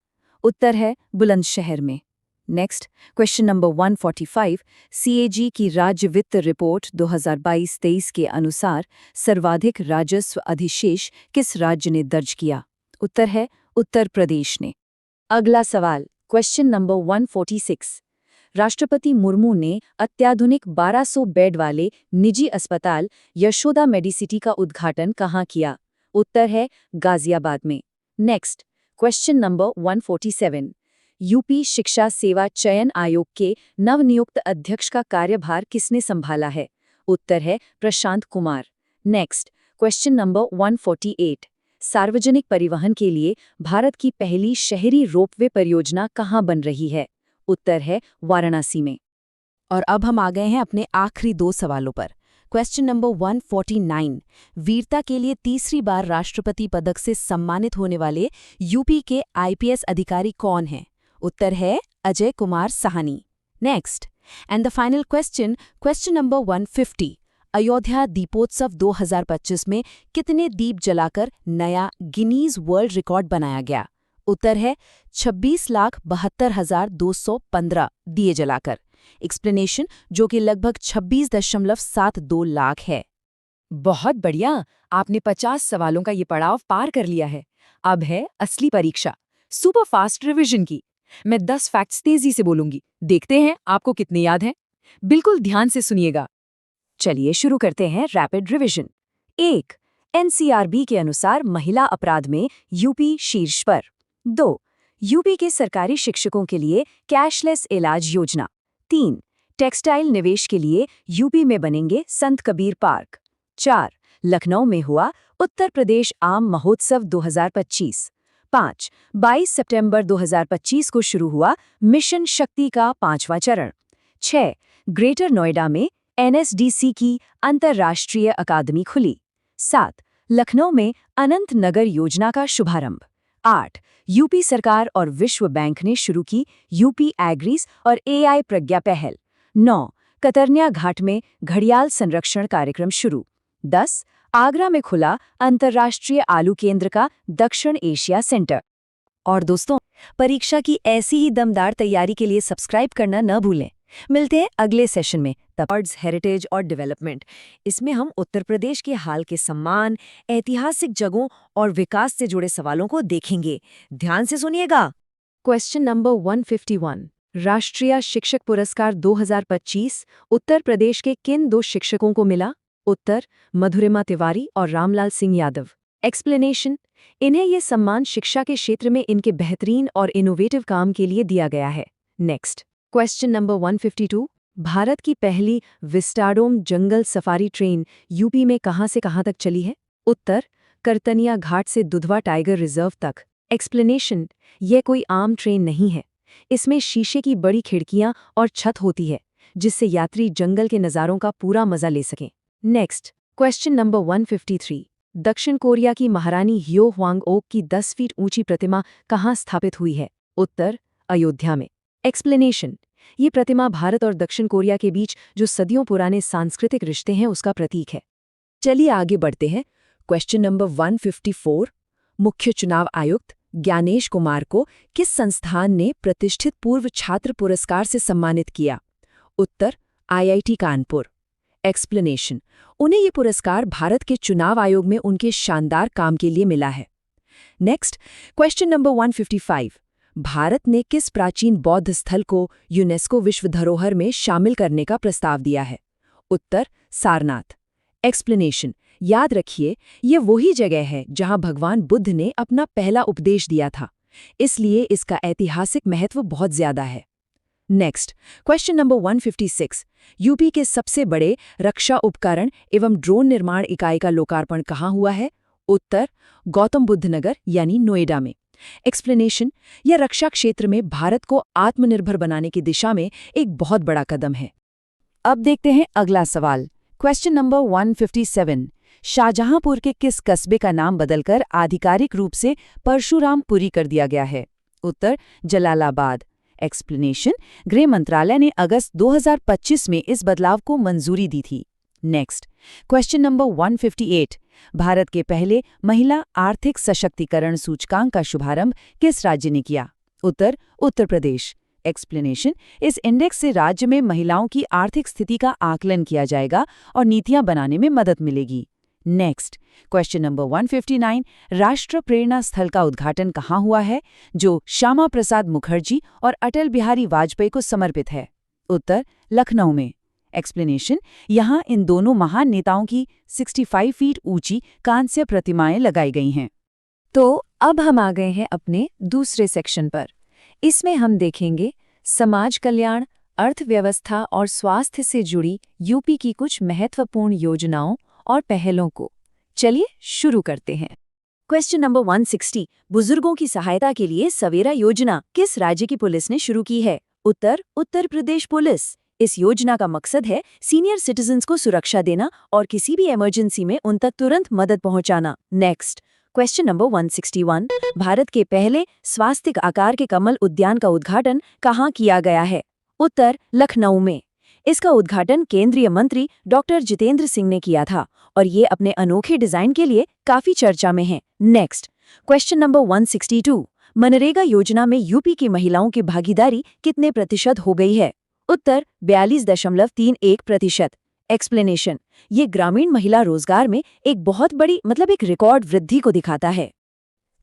उत्तर है बुलंदशहर में। Next, question number 145। CAG की राज्य वित्त रिपोर्ट 2022-23 के अनुसार सर्वाधिक राजस्व अधिशेष किस राज्य ने दर्ज किया? उत्तर है उत्तर प्रदेश ने। अगला सवाल, क्वेश्चन नंबर 146। राष्ट्रपति मुर्मू ने अत्याधुनिक 1200 बेड वाले निजी अस्पताल यशोदा मेडिसिटी का उद्घाटन कहाँ किया? उत्तर है गाजियाबाद में। Next, question number 147। यूपी शिक्षा सेवा चयन आयोग के नवनियुक्त अध्यक्ष का कार्यभार किसने संभाला है? उत्तर है Prashant Kumar. Next, question number 148। सार्वजनिक परिवहन के लिए भारत की पहली शहरी रोपवे परियोजना कहाँ बन रही है? उत्तर है वाराणसी में। और अब हम आ गए हैं अपने आखिरी 2 सवालों पर। Question number 149। वीरता के लिए तीसरी बार राष्ट्रपति पदक से सम्मानित होने वाले यूपी के IPS अधिकारी कौन हैं? उत्तर है Ajay Kumar Sahni. Next and the final question, question number 150। Ayodhya Deepotsav 2025 में कितने दीप जलाकर नया गिनीज वर्ल्ड रिकॉर्ड बनाया गया? उत्तर है 26,72,215 दिए जलाकर। एक्सप्लेनेशन, जो कि लगभग 26.72 लाख है। बहुत बढ़िया, आपने 50 सवालों का ये पड़ाव पार कर लिया है। अब है असली परीक्षा, सुपर फास्ट रिवीजन की। मैं 10 फैक्ट्स तेजी से बोलूंगी, देखते हैं आपको कितने याद हैं। बिल्कुल ध्यान से सुनिएगा। चलिए शुरू करते हैं रैपिड रिवीजन। 1. NCRB के अनुसार महिला अपराध में यूपी शीर्ष पर। 2. यूपी के सरकारी शिक्षकों के लिए कैशलेस इलाज योजना। 3. टेक्सटाइल निवेश के लिए यूपी में बनेंगे संत कबीर पार्क। 4. लखनऊ में हुआ उत्तर प्रदेश आम महोत्सव 2025। 5. 22 सितंबर 2025 को शुरू हुआ मिशन शक्ति का 5वां चरण। 6. ग्रेटर नोएडा में NSDC की अंतर्राष्ट्रीय अकादमी खुली। 7. लखनऊ में अनंत नगर योजना का शुभारंभ। 8. यूपी सरकार और विश्व बैंक ने शुरू की यूपी एग्रीज और AI प्रज्ञा पहल। 9. कतरनिया घाट में घड़ियाल संरक्षण कार्यक्रम शुरू। 10. आगरा में खुला अंतर्राष्ट्रीय आलू केंद्र का दक्षिण एशिया सेंटर। और दोस्तों, परीक्षा की ऐसी ही दमदार तैयारी के लिए सब्सक्राइब करना न भूलें। मिलते हैं अगले सेशन में। तर्ड्स हेरिटेज और डेवलपमेंट, इसमें हम उत्तर प्रदेश के हाल के सम्मान, ऐतिहासिक जगहों और विकास से जुड़े सवालों को देखेंगे। ध्यान से सुनिएगा। Question number 151। राष्ट्रीय शिक्षक पुरस्कार 2025 उत्तर प्रदेश के किन 2 शिक्षकों को मिला? उत्तर मधुरिमा तिवारी और रामलाल सिंह यादव। एक्सप्लेनेशन, इन्हें ये सम्मान शिक्षा के क्षेत्र में इनके बेहतरीन और इनोवेटिव काम के लिए दिया गया है। Next, question number 152। भारत की पहली विस्टाडोम जंगल सफारी ट्रेन यूपी में कहां से कहां तक चली है? उत्तर करतनिया घाट से दुधवा टाइगर रिजर्व तक। एक्सप्लेनेशन, यह कोई आम ट्रेन नहीं है। इसमें शीशे की बड़ी खिड़कियां और छत होती है, जिससे यात्री जंगल के नज़ारों का पूरा मजा ले सकें। Next, question number 153। दक्षिण कोरिया की महारानी ह्यो ह्वांग ओक की 10 फीट ऊंची प्रतिमा कहां स्थापित हुई है? उत्तर अयोध्या में। एक्सप्लेनेशन, ये प्रतिमा भारत और दक्षिण कोरिया के बीच जो सदियों पुराने सांस्कृतिक रिश्ते हैं उसका प्रतीक है। चलिए आगे बढ़ते हैं। Question number 154। मुख्य चुनाव आयुक्त ज्ञानेश कुमार को किस संस्थान ने प्रतिष्ठित पूर्व छात्र पुरस्कार से सम्मानित किया? उत्तर IIT कानपुर। एक्सप्लेनेशन, उन्हें ये पुरस्कार भारत के चुनाव आयोग में उनके शानदार काम के लिए मिला है। Next, question number 155। भारत ने किस प्राचीन बौद्ध स्थल को यूनेस्को विश्व धरोहर में शामिल करने का प्रस्ताव दिया है? उत्तर सारनाथ। एक्सप्लेनेशन, याद रखिए, ये वही जगह है जहां भगवान बुद्ध ने अपना पहला उपदेश दिया था, इसलिए इसका ऐतिहासिक महत्व बहुत ज्यादा है। Next, question number 156। यूपी के सबसे बड़े रक्षा उपकरण एवं ड्रोन निर्माण इकाई का लोकार्पण कहाँ हुआ है? उत्तर गौतम बुद्ध नगर यानी नोएडा में। एक्सप्लेनेशन, यह रक्षा क्षेत्र में भारत को आत्मनिर्भर बनाने की दिशा में एक बहुत बड़ा कदम है। अब देखते हैं अगला सवाल। Question number 157। शाहजहांपुर के किस कस्बे का नाम बदलकर आधिकारिक रूप से परशुरामपुरी कर दिया गया है? उत्तर, जलालाबाद। एक्सप्लेनेशन, गृह मंत्रालय ने अगस्त 2025 में इस बदलाव को मंजूरी दी थी। Next, question number 158। भारत के पहले महिला आर्थिक सशक्तिकरण सूचकांक का शुभारंभ किस राज्य ने किया? उत्तर, उत्तर प्रदेश। एक्सप्लेनेशन, इस इंडेक्स से राज्य में महिलाओं की आर्थिक स्थिति का आकलन किया जाएगा और नीतियां बनाने में मदद मिलेगी। Next, question number 159। राष्ट्र प्रेरणा स्थल का उद्घाटन कहाँ हुआ है, जो श्यामा प्रसाद मुखर्जी और अटल बिहारी वाजपेयी को समर्पित है? उत्तर, लखनऊ में। एक्सप्लेनेशन, यहाँ इन दोनों महान नेताओं की 65 फीट ऊंची कांस्य प्रतिमाएं लगाई गई हैं। तो अब हम आ गए हैं अपने दूसरे सेक्शन पर। इसमें हम देखेंगे समाज कल्याण, अर्थव्यवस्था और स्वास्थ्य से जुड़ी यूपी की कुछ महत्वपूर्ण योजनाओं और पहलों को। चलिए शुरू करते हैं। Question number 160। बुजुर्गों की सहायता के लिए सवेरा योजना किस राज्य की पुलिस ने शुरू की है? उत्तर, उत्तर प्रदेश पुलिस। इस योजना का मकसद है सीनियर सिटीजन्स को सुरक्षा देना और किसी भी इमरजेंसी में उन तक तुरंत मदद पहुंचाना। Next, question number 161। भारत के पहले स्वास्थ्य आकार के कमल उद्यान का उद्घाटन कहाँ किया गया है? उत्तर, लखनऊ में। इसका उद्घाटन केंद्रीय मंत्री डॉक्टर जितेंद्र सिंह ने किया था और ये अपने अनोखे डिजाइन के लिए काफी चर्चा में है। Next, question number 162। मनरेगा योजना में यूपी की महिलाओं की भागीदारी कितने प्रतिशत हो गई है? उत्तर, 42.31%। एक्सप्लेनेशन, ये ग्रामीण महिला रोजगार में एक बहुत बड़ी एक रिकॉर्ड वृद्धि को दिखाता है।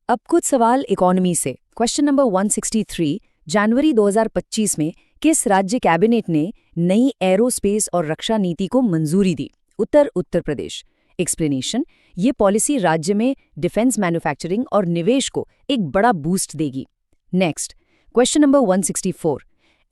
अब कुछ सवाल इकोनॉमी से। Question number 163। जनवरी 2025 में किस राज्य कैबिनेट ने नई एरोस्पेस और रक्षा नीति को मंजूरी दी? उत्तर, उत्तर प्रदेश। एक्सप्लेनेशन, ये पॉलिसी राज्य में डिफेंस मैन्युफैक्चरिंग और निवेश को एक बड़ा बूस्ट देगी। Next, question number 164।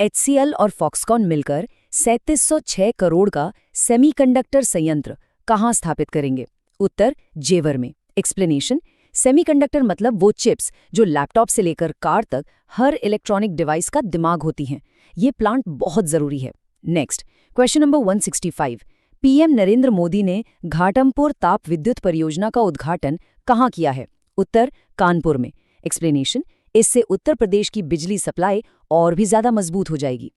HCL और फॉक्सकॉन मिलकर 3706 करोड़ का सेमीकंडक्टर संयंत्र कहाँ स्थापित करेंगे? उत्तर, जेवर में। एक्सप्लेनेशन, सेमीकंडक्टर मतलब वो चिप्स जो लैपटॉप से लेकर कार तक हर इलेक्ट्रॉनिक डिवाइस का दिमाग होती हैं। ये प्लांट बहुत जरूरी है। Next, question number 165। PM Narendra Modi ने घाटमपुर ताप विद्युत परियोजना का उद्घाटन कहाँ किया है? उत्तर, कानपुर में। एक्सप्लेनेशन, इससे उत्तर प्रदेश की बिजली सप्लाई और भी ज्यादा मजबूत हो जाएगी।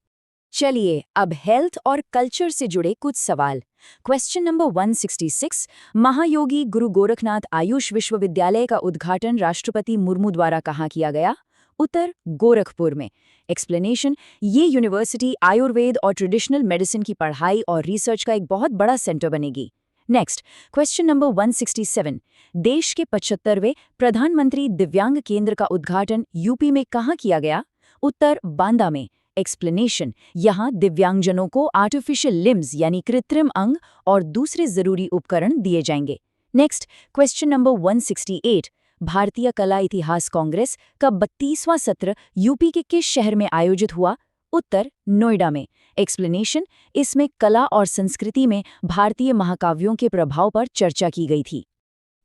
चलिए अब हेल्थ और कल्चर से जुड़े कुछ सवाल। Question number 166। महायोगी गुरु गोरखनाथ आयुष विश्वविद्यालय का उद्घाटन राष्ट्रपति मुर्मू द्वारा कहाँ किया गया? उत्तर, गोरखपुर में। एक्सप्लेनेशन, ये यूनिवर्सिटी आयुर्वेद और ट्रेडिशनल मेडिसिन की पढ़ाई और रिसर्च का एक बहुत बड़ा सेंटर बनेगी। Next, question number 167। देश के 75वें प्रधानमंत्री दिव्यांग केंद्र का उद्घाटन यूपी में कहाँ किया गया? उत्तर, बांदा में। एक्सप्लेनेशन, यहाँ दिव्यांगजनों को आर्टिफिशियल लिम्स यानी कृत्रिम अंग और दूसरे जरूरी उपकरण दिए जाएंगे। Next, question number 168। भारतीय कला इतिहास कांग्रेस का 32वां सत्र यूपी के किस शहर में आयोजित हुआ? उत्तर, नोएडा में। एक्सप्लेनेशन, इसमें कला और संस्कृति में भारतीय महाकाव्यों के प्रभाव पर चर्चा की गई थी।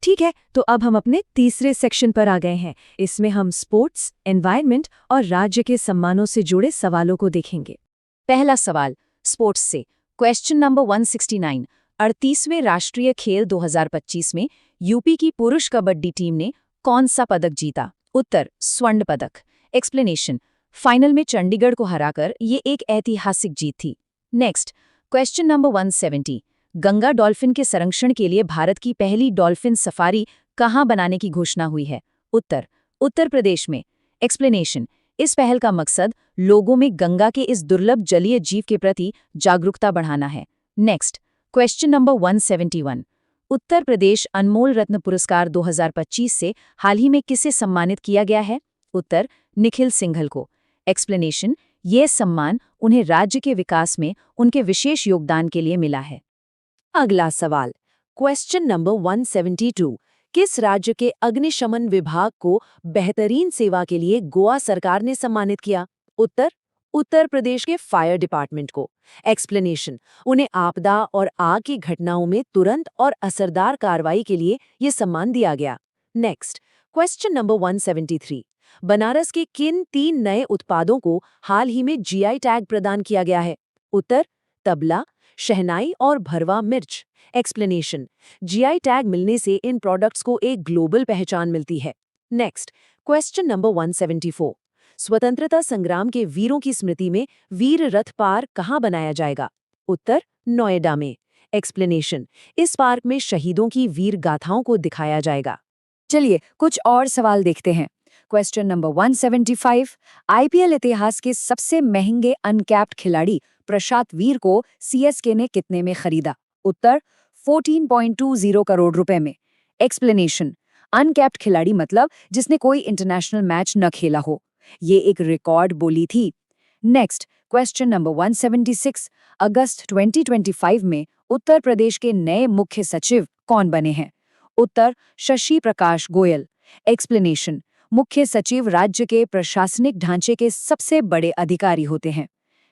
ठीक है, तो अब हम अपने तीसरे सेक्शन पर आ गए हैं। इसमें हम स्पोर्ट्स, एनवायरनमेंट और राज्य के सम्मानों से जुड़े सवालों को देखेंगे। पहला सवाल स्पोर्ट्स से। Question number 169। 38वें राष्ट्रीय खेल 2025 में यूपी की पुरुष कबड्डी टीम ने कौन सा पदक जीता? उत्तर, स्वर्ण पदक। एक्सप्लेनेशन, फाइनल में चंडीगढ़ को हराकर ये एक ऐतिहासिक जीत थी। Next, question number 170। Ganga dolphin के संरक्षण के लिए भारत की पहली डॉल्फिन सफारी कहाँ बनाने की घोषणा हुई है? उत्तर, उत्तर प्रदेश में। एक्सप्लेनेशन, इस पहल का मकसद लोगों में गंगा के इस दुर्लभ जलीय जीव के प्रति जागरूकता बढ़ाना है। Next, question number 171। Uttar Pradesh अनमोल रत्न पुरस्कार 2025 से हाल ही में किसे सम्मानित किया गया है? उत्तर, निखिल सिंघल को। एक्सप्लेनेशन, ये सम्मान उन्हें राज्य के विकास में उनके विशेष योगदान के लिए मिला है। अगला सवाल, क्वेश्चन नंबर 172। किस राज्य के अग्निशमन विभाग को बेहतरीन सेवा के लिए गोवा सरकार ने सम्मानित किया? उत्तर, उत्तर प्रदेश के फायर डिपार्टमेंट को। एक्सप्लेनेशन, उन्हें आपदा और आग की घटनाओं में तुरंत और असरदार कार्रवाई के लिए ये सम्मान दिया गया। Next, question number 173। बनारस के किन 3 नए उत्पादों को हाल ही में जीआई टैग प्रदान किया गया है? उत्तर तबला, शहनाई और भरवा मिर्च। एक्सप्लेनेशन, जीआई टैग मिलने से इन प्रोडक्ट्स को एक ग्लोबल पहचान मिलती है। Next, question number 174। स्वतंत्रता संग्राम के वीरों की स्मृति में वीर रथ पार्क कहाँ बनाया जाएगा? उत्तर नोएडा में। एक्सप्लेनेशन, इस पार्क में शहीदों की वीर गाथाओं को दिखाया जाएगा। चलिए कुछ और सवाल देखते हैं। Question number 175। आईपीएल इतिहास के सबसे महंगे अनकैप्ड खिलाड़ी प्रशांत वीर को सीएसके ने कितने में खरीदा? उत्तर 14.20 करोड़ रुपए में। एक्सप्लेनेशन, अनकैप्ड खिलाड़ी मतलब जिसने कोई इंटरनेशनल मैच न खेला हो। ये एक रिकॉर्ड बोली थी। Next, question number 176। अगस्त 2025 में उत्तर प्रदेश के नए मुख्य सचिव कौन बने हैं? उत्तर शशि प्रकाश गोयल। एक्सप्लेनेशन, मुख्य सचिव राज्य के प्रशासनिक ढांचे के सबसे बड़े अधिकारी होते हैं।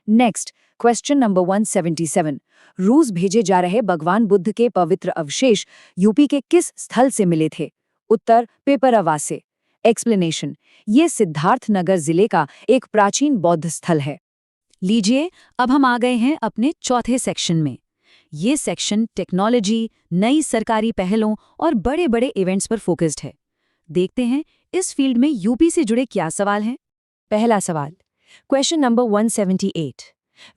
Next, question number 177। रूस भेजे जा रहे भगवान बुद्ध के पवित्र अवशेष यूपी के किस स्थल से मिले थे? उत्तर पेपरावा से। एक्सप्लेनेशन, ये सिद्धार्थनगर जिले का एक प्राचीन बौद्ध स्थल है। लीजिए, अब हम आ गए हैं अपने चौथे सेक्शन में। ये सेक्शन टेक्नोलॉजी, नई सरकारी पहलों और बड़े बड़े इवेंट्स पर फोकस्ड है। देखते हैं इस फील्ड में यूपी से जुड़े क्या सवाल हैं। पहला सवाल, क्वेश्चन नंबर 178।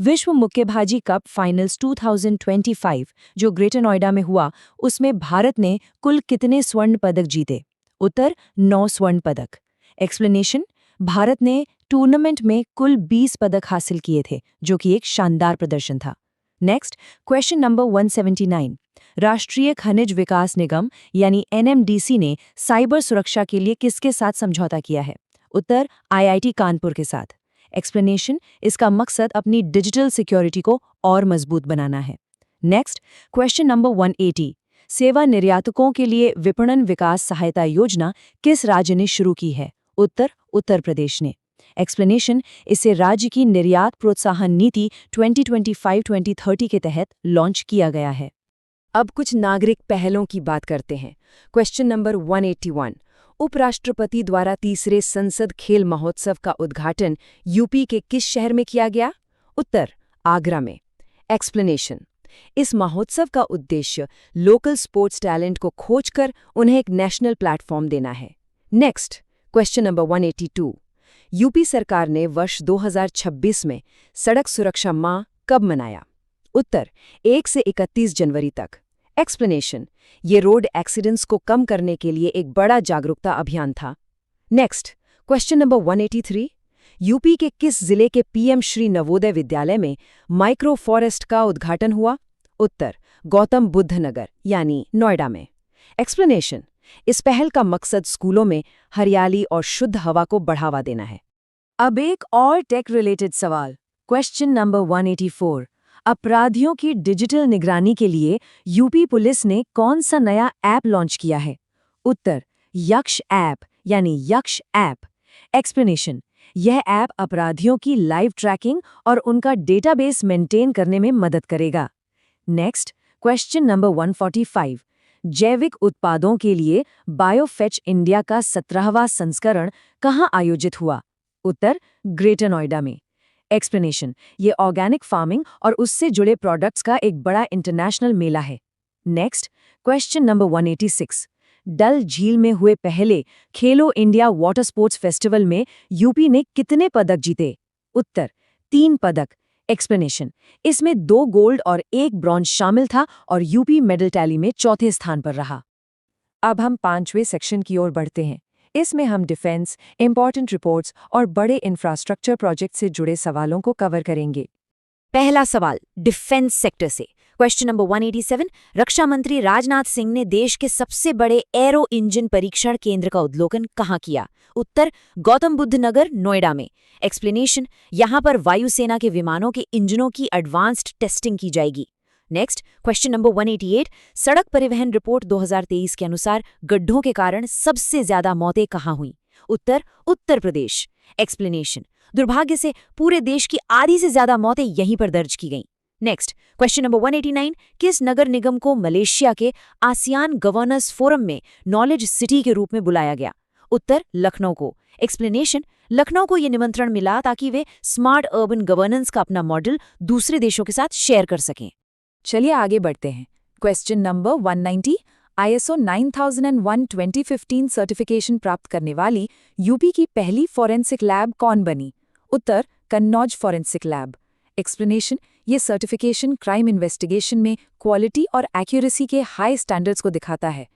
विश्व मुक्केबाजी कप फाइनल्स 2025 जो ग्रेटर नोएडा में हुआ, उसमें भारत ने कुल कितने स्वर्ण पदक जीते? उत्तर 9 स्वर्ण पदक। एक्सप्लेनेशन, भारत ने टूर्नामेंट में कुल 20 पदक हासिल किए थे, जो कि एक शानदार प्रदर्शन था। Next, question number 179। राष्ट्रीय खनिज विकास निगम यानी एनएमडीसी ने साइबर सुरक्षा के लिए किसके साथ समझौता किया है? उत्तर आईआईटी कानपुर के साथ। एक्सप्लेनेशन, इसका मकसद अपनी डिजिटल सिक्योरिटी को और मजबूत बनाना है। Next, question number 180। सेवा निर्यातकों के लिए विपणन विकास सहायता योजना किस राज्य ने शुरू की है? उत्तर उत्तर प्रदेश ने। एक्सप्लेनेशन, इसे राज्य की निर्यात प्रोत्साहन नीति 2025-2030 के तहत लॉन्च किया गया है। अब कुछ नागरिक पहलों की बात करते हैं। Question number 181। उपराष्ट्रपति द्वारा तीसरे संसद खेल महोत्सव का उद्घाटन यूपी के किस शहर में किया गया? उत्तर आगरा में। एक्सप्लेनेशन, इस महोत्सव का उद्देश्य लोकल स्पोर्ट्स टैलेंट को खोजकर उन्हें एक नेशनल प्लेटफॉर्म देना है। Next, question number 182। यूपी सरकार ने वर्ष 2026 में सड़क सुरक्षा माह कब मनाया? उत्तर 1 से 31 जनवरी तक। एक्सप्लेनेशन, ये रोड एक्सीडेंट्स को कम करने के लिए एक बड़ा जागरूकता अभियान था। Next, question number 183। यूपी के किस जिले के पीएम श्री नवोदय विद्यालय में माइक्रो फॉरेस्ट का उद्घाटन हुआ? उत्तर गौतम बुद्ध नगर यानी नोएडा में। एक्सप्लेनेशन, इस पहल का मकसद स्कूलों में हरियाली और शुद्ध हवा को बढ़ावा देना है। अब एक और टेक रिलेटेड सवाल। Question number 184। अपराधियों की डिजिटल निगरानी के लिए यूपी पुलिस ने कौन सा नया ऐप लॉन्च किया है? उत्तर यक्ष ऐप यानी यक्ष ऐप। एक्सप्लेनेशन, यह ऐप अपराधियों की लाइव ट्रैकिंग और उनका डेटाबेस मेंटेन करने में मदद करेगा। Next, question number 145। जैविक उत्पादों के लिए बायोफेच इंडिया का 17वां संस्करण कहाँ आयोजित हुआ? उत्तर ग्रेटर नोएडा में। एक्सप्लेनेशन, ये ऑर्गेनिक फार्मिंग और उससे जुड़े प्रोडक्ट्स का एक बड़ा इंटरनेशनल मेला है। Next, question number 186। डल झील में हुए पहले खेलो इंडिया वाटर स्पोर्ट्स फेस्टिवल में यूपी ने कितने पदक जीते? उत्तर 3 पदक। एक्सप्लेनेशन, इसमें 2 गोल्ड और 1 ब्रॉन्ज शामिल था और यूपी मेडल टैली में चौथे स्थान पर रहा। अब हम 5वें सेक्शन की ओर बढ़ते हैं। इसमें हम डिफेंस, इंपॉर्टेंट रिपोर्ट्स और बड़े इंफ्रास्ट्रक्चर प्रोजेक्ट से जुड़े सवालों को कवर करेंगे। पहला सवाल डिफेंस सेक्टर से। Question number 187। रक्षा मंत्री राजनाथ सिंह ने देश के सबसे बड़े एरो इंजन परीक्षण केंद्र का अवलोकन कहाँ किया? उत्तर गौतम बुद्ध नगर नोएडा में। एक्सप्लेनेशन, यहां पर वायुसेना के विमानों के इंजनों की एडवांस्ड टेस्टिंग की जाएगी। Next, question number 188। सड़क परिवहन रिपोर्ट 2023 के अनुसार गड्ढों के कारण सबसे ज्यादा मौतें कहाँ हुई? उत्तर उत्तर प्रदेश। एक्सप्लेनेशन, दुर्भाग्य से पूरे देश की आधी से ज्यादा मौतें यहीं पर दर्ज की गईं। Next, question number 189। किस नगर निगम को मलेशिया के आसियान गवर्नर्स फोरम में नॉलेज सिटी के रूप में बुलाया गया? उत्तर लखनऊ को। एक्सप्लेनेशन, लखनऊ को ये निमंत्रण मिला ताकि वे स्मार्ट अर्बन गवर्नेंस का अपना मॉडल दूसरे देशों के साथ शेयर कर सकें। चलिए आगे बढ़ते हैं। क्वेश्चन नंबर 190, ISO 9001:2015 सर्टिफिकेशन प्राप्त करने वाली यूपी की पहली फॉरेंसिक लैब कौन बनी? उत्तर कन्नौज फॉरेंसिक लैब। एक्सप्लेनेशन, ये सर्टिफिकेशन क्राइम इन्वेस्टिगेशन में क्वालिटी और एक्यूरेसी के हाई स्टैंडर्ड्स को दिखाता है।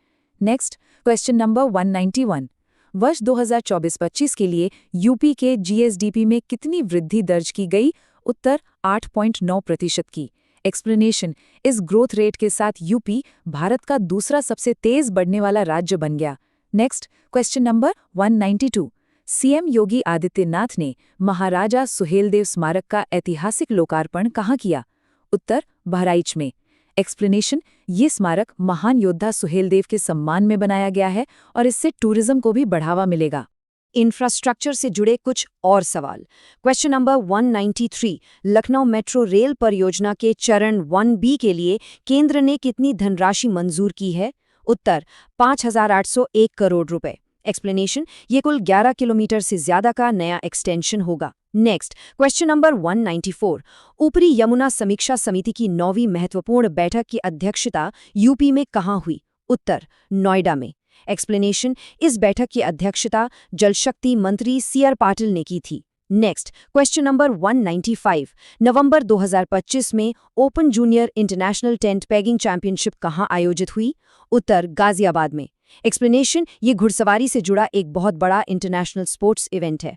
नेक्स्ट, क्वेश्चन नंबर 191, वर्ष 2024-25 के लिए यूपी के GSDP में कितनी वृद्धि दर्ज की गई? उत्तर 8.9% की। एक्सप्लेनेशन, इस ग्रोथ रेट के साथ यूपी भारत का दूसरा सबसे तेज बढ़ने वाला राज्य बन गया। Next, question number 192, CM Yogi Adityanath ने महाराजा सुहेलदेव स्मारक का ऐतिहासिक लोकार्पण कहाँ किया? उत्तर बहराइच में। एक्सप्लेनेशन, ये स्मारक महान योद्धा सुहेलदेव के सम्मान में बनाया गया है और इससे टूरिज्म को भी बढ़ावा मिलेगा। इंफ्रास्ट्रक्चर से जुड़े कुछ और सवाल। Question number 193, Lucknow metro rail परियोजना के चरण 1B के लिए केंद्र ने कितनी धनराशि मंजूर की है? उत्तर 5,801 करोड़ रुपए। एक्सप्लेनेशन, ये कुल 11 किलोमीटर से ज्यादा का नया एक्सटेंशन होगा। नेक्स्ट, क्वेश्चन नंबर 194, ऊपरी यमुना समीक्षा समिति की 9वीं महत्वपूर्ण बैठक की अध्यक्षता यूपी में कहाँ हुई? उत्तर नोएडा में। एक्सप्लेनेशन, इस बैठक की अध्यक्षता जल शक्ति मंत्री CR पाटिल ने की थी। नेक्स्ट, क्वेश्चन नंबर 195, नवंबर 2025 में open junior international tent paging championship कहाँ आयोजित हुई? उत्तर गाजियाबाद में। एक्सप्लेनेशन, ये घुड़सवारी से जुड़ा एक बहुत बड़ा इंटरनेशनल स्पोर्ट्स इवेंट है।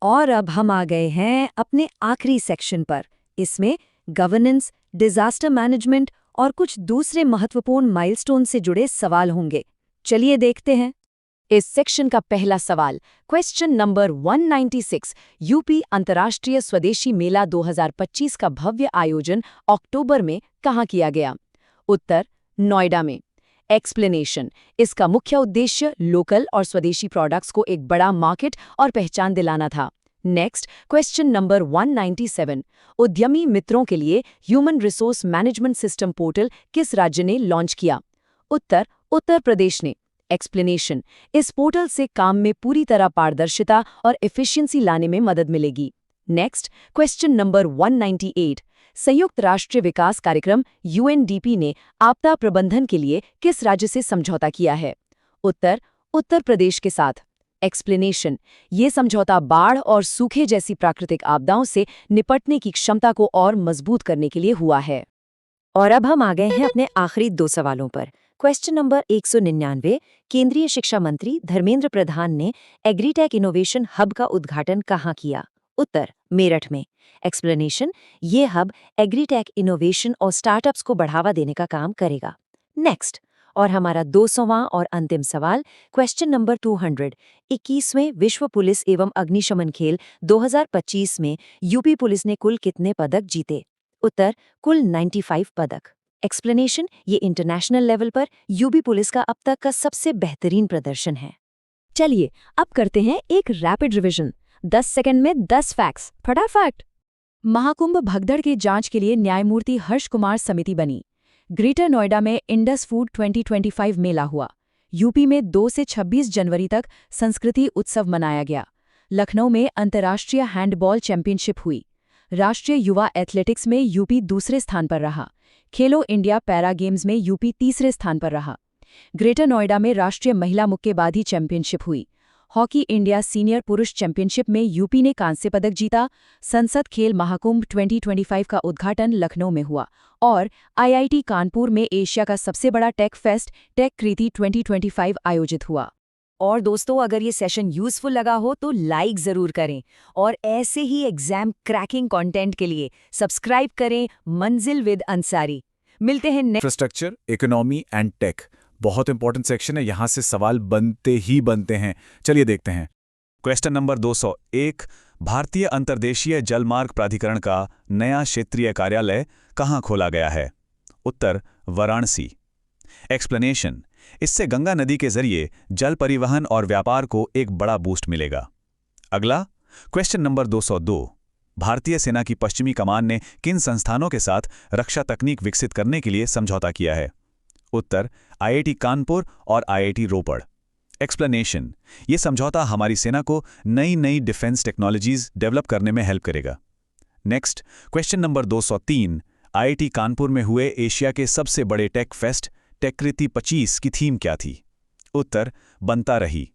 और अब हम आ गए हैं अपने आखिरी सेक्शन पर। इसमें गवर्नेंस, डिजास्टर मैनेजमेंट और कुछ दूसरे महत्वपूर्ण माइलस्टोन से जुड़े सवाल होंगे। चलिए देखते हैं। इस सेक्शन का पहला सवाल, क्वेश्चन नंबर 196, यूपी अंतर्राष्ट्रीय स्वदेशी मेला 2025 का भव्य आयोजन अक्टूबर में कहाँ किया गया? उत्तर नोएडा में। एक्सप्लेनेशन, इसका मुख्य उद्देश्य लोकल और स्वदेशी प्रोडक्ट्स को एक बड़ा मार्केट और पहचान दिलाना था। नेक्स्ट, क्वेश्चन नंबर 197, उद्यमी मित्रों के लिए human resource management system portal किस राज्य ने लॉन्च किया? उत्तर उत्तर प्रदेश ने। एक्सप्लेनेशन, इस पोर्टल से काम में पूरी तरह पारदर्शिता और एफिशिएंसी लाने में मदद मिलेगी। नेक्स्ट, क्वेश्चन नंबर 198, संयुक्त राष्ट्र विकास कार्यक्रम UNDP ने आपदा प्रबंधन के लिए किस राज्य से समझौता किया है? उत्तर उत्तर प्रदेश के साथ। एक्सप्लेनेशन, ये समझौता बाढ़ और सूखे जैसी प्राकृतिक आपदाओं से निपटने की क्षमता को और मजबूत करने के लिए हुआ है। और अब हम आ गए हैं अपने आखिरी 2 सवालों पर। क्वेश्चन नंबर 199, केंद्रीय शिक्षा मंत्री धर्मेंद्र प्रधान ने एग्रीटेक इनोवेशन हब का उद्घाटन कहाँ किया? उत्तर मेरठ में। एक्सप्लेनेशन, ये हब एग्रीटेक इनोवेशन और स्टार्टअप्स को बढ़ावा देने का काम करेगा। नेक्स्ट, और हमारा 200वां और अंतिम सवाल, क्वेश्चन नंबर 200, 21वें विश्व पुलिस एवं अग्निशमन खेल 2025 में यूपी पुलिस ने कुल कितने पदक जीते? उत्तर कुल 95 पदक। एक्सप्लेनेशन, ये इंटरनेशनल लेवल पर यूपी पुलिस का अब तक का सबसे बेहतरीन प्रदर्शन है। चलिए अब करते हैं एक रैपिड रिवीजन। 10 सेकंड में 10 फैक्ट्स, फटाफट। महाकुंभ भगदड़ की जांच के लिए न्यायमूर्ति हर्ष कुमार समिति बनी। ग्रेटर नोएडा में इंडस फूड 2025 मेला हुआ। यूपी में 2 से 26 जनवरी तक संस्कृति उत्सव मनाया गया। लखनऊ में अंतर्राष्ट्रीय हैंडबॉल चैंपियनशिप हुई। राष्ट्रीय युवा एथलेटिक्स में यूपी दूसरे स्थान पर रहा। खेलो इंडिया पैरा गेम्स में यूपी तीसरे स्थान पर रहा। ग्रेटर नोएडा में राष्ट्रीय महिला मुक्केबाजी चैंपियनशिप हुई। हॉकी इंडिया सीनियर पुरुष चैंपियनशिप में यूपी ने कांस्य पदक जीता। संसद खेल महाकुंभ 2025 का उद्घाटन लखनऊ में हुआ। और IIT कानपुर में एशिया का सबसे बड़ा टेक फेस्ट टेक कृति 2025 आयोजित हुआ। और दोस्तों, अगर ये सेशन यूजफुल लगा हो तो लाइक जरूर करें और ऐसे ही एग्जाम क्रैकिंग कंटेंट के लिए सब्सक्राइब करें मंजिल विद अंसारी। मिलते हैं इंफ्रास्ट्रक्चर, इकोनॉमी एंड टेक बहुत इंपॉर्टेंट सेक्शन है, यहां से सवाल बनते ही बनते हैं। चलिए देखते हैं। क्वेश्चन नंबर 201, भारतीय अंतर्देशीय जलमार्ग प्राधिकरण का नया क्षेत्रीय कार्यालय कहां खोला गया है? उत्तर वाराणसी। एक्सप्लेनेशन, इससे गंगा नदी के जरिए जल परिवहन और व्यापार को एक बड़ा बूस्ट मिलेगा। अगला क्वेश्चन नंबर 202, भारतीय सेना की पश्चिमी कमान ने किन संस्थानों के साथ रक्षा तकनीक विकसित करने के लिए समझौता किया है? उत्तर IIT कानपुर और IIT रोपड़। एक्सप्लेनेशन, ये समझौता हमारी सेना को नई नई डिफेंस टेक्नोलॉजीज डेवलप करने में हेल्प करेगा। Next, question number 203, IIT Kanpur में हुए एशिया के सबसे बड़े टेक फेस्ट टेक्कृति 25 की थीम क्या थी? उत्तर, बनता रही।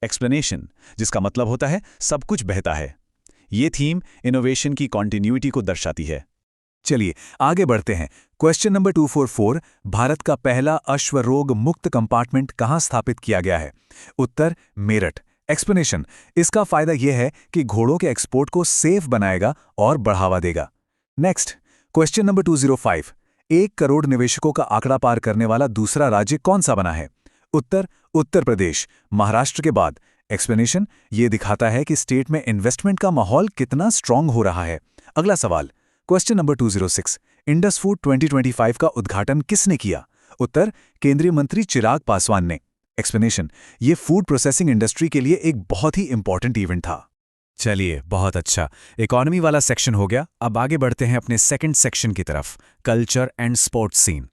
एक्सप्लेनेशन, जिसका मतलब होता है सब कुछ बहता है। ये थीम इनोवेशन की कॉन्टिन्यूटी को दर्शाती है। चलिए आगे बढ़ते हैं। क्वेश्चन नंबर 244, भारत का पहला अश्वरोग मुक्त कंपार्टमेंट कहां स्थापित किया गया है? उत्तर, मेरठ। एक्सप्लेनेशन, इसका फायदा यह है कि घोड़ों के एक्सपोर्ट को सेफ बनाएगा और बढ़ावा देगा। नेक्स्ट, क्वेश्चन नंबर 205, 1 करोड़ निवेशकों का आंकड़ा पार करने वाला दूसरा राज्य कौन सा बना है? उत्तर, उत्तर प्रदेश, महाराष्ट्र के बाद। एक्सप्लेनेशन, ये दिखाता है कि स्टेट में इन्वेस्टमेंट का माहौल कितना स्ट्रांग हो रहा है। अगला सवाल, क्वेश्चन नंबर 206, इंडस फूड 2025 का उद्घाटन किसने किया? उत्तर, केंद्रीय मंत्री चिराग पासवान ने। एक्सप्लेनेशन, ये फूड प्रोसेसिंग इंडस्ट्री के लिए एक बहुत ही इंपॉर्टेंट इवेंट था। चलिए, बहुत अच्छा, इकोनॉमी वाला सेक्शन हो गया। अब आगे बढ़ते हैं अपने सेकंड सेक्शन की तरफ, कल्चर एंड स्पोर्ट्स सीन।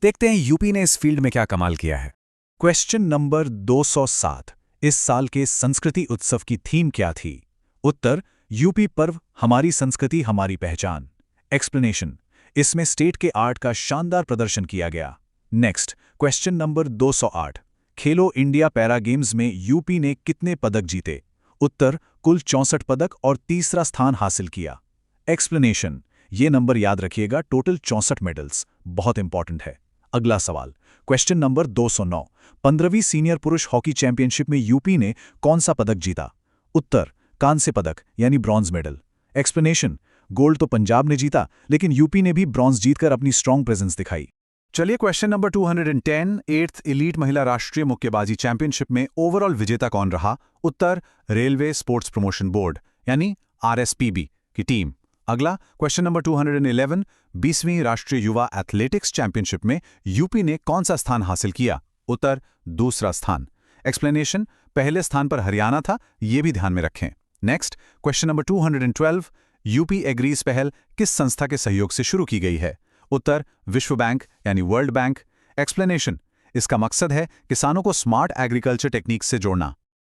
देखते हैं यूपी ने इस फील्ड में क्या कमाल किया है। क्वेश्चन नंबर 207, इस साल के संस्कृति उत्सव की थीम क्या थी? उत्तर, यूपी पर्व, हमारी संस्कृति हमारी पहचान। एक्सप्लेनेशन, इसमें स्टेट के आर्ट का शानदार प्रदर्शन किया गया। नेक्स्ट, क्वेश्चन नंबर 208, खेलो इंडिया पैरा गेम्स में यूपी ने कितने पदक जीते? उत्तर, कुल 64 पदक और तीसरा स्थान हासिल किया। एक्सप्लेनेशन, ये नंबर याद रखिएगा, टोटल 64 मेडल्स, बहुत इंपॉर्टेंट है। अगला सवाल, क्वेश्चन नंबर 209, 15वीं सीनियर पुरुष हॉकी चैंपियनशिप में यूपी ने कौन सा पदक जीता? उत्तर, कांस्य पदक यानी ब्रॉन्ज मेडल। एक्सप्लेनेशन, गोल्ड तो पंजाब ने जीता, लेकिन यूपी ने भी ब्रॉन्ज जीतकर अपनी स्ट्रॉन्ग प्रेजेंस दिखाई। चलिए क्वेश्चन नंबर 210, 8th एलीट महिला राष्ट्रीय मुक्केबाजी चैंपियनशिप में ओवरऑल विजेता कौन रहा? उत्तर, रेलवे स्पोर्ट्स प्रमोशन बोर्ड यानी आरएसपीबी की टीम। अगला क्वेश्चन नंबर 211, 20वीं राष्ट्रीय युवा एथलेटिक्स चैंपियनशिप में यूपी ने कौन सा स्थान हासिल किया? उत्तर, दूसरा स्थान। एक्सप्लेनेशन, पहले स्थान पर हरियाणा था, यह भी ध्यान में रखें। Next, question number 212, UP agrees पहल किस संस्था के सहयोग से शुरू की गई है? उत्तर, विश्व बैंक यानी वर्ल्ड बैंक। एक्सप्लेनेशन, इसका मकसद है किसानों को स्मार्ट एग्रीकल्चर टेक्निक से जोड़ना।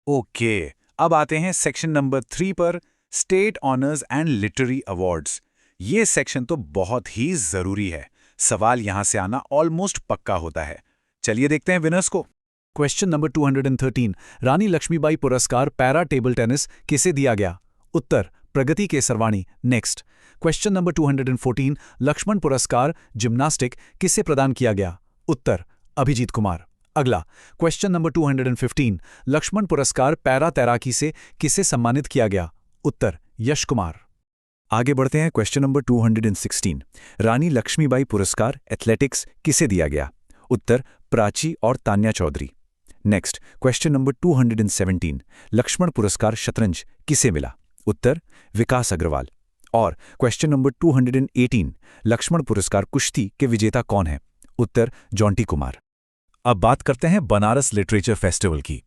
ओके, अब आते हैं सेक्शन नंबर 3 पर, state honours and literary awards. ये सेक्शन तो बहुत ही जरूरी है, सवाल यहां से आना ऑलमोस्ट पक्का होता है। चलिए देखते हैं विनर्स को। क्वेश्चन नंबर 213, रानी लक्ष्मीबाई पुरस्कार पैरा टेबल टेनिस किसे दिया गया? उत्तर, प्रगति Kesarwani. Next, question number 214, Lakshman पुरस्कार जिम्नास्टिक किसे प्रदान किया गया? उत्तर, अभिजीत कुमार। अगला, क्वेश्चन नंबर 215, लक्ष्मण पुरस्कार पैरा तैराकी से किसे सम्मानित किया गया? उत्तर, यश कुमार। आगे बढ़ते हैं, क्वेश्चन नंबर 216, रानी लक्ष्मीबाई पुरस्कार एथलेटिक्स किसे दिया गया? उत्तर, प्राची और Tanya Chaudhary. Next, question number 217, Lakshman पुरस्कार शतरंज किसे मिला? उत्तर, विकास अग्रवाल। और क्वेश्चन नंबर 218, लक्ष्मण पुरस्कार कुश्ती के विजेता कौन है? उत्तर, जॉन्टी कुमार। अब बात करते हैं बनारस लिटरेचर फेस्टिवल की।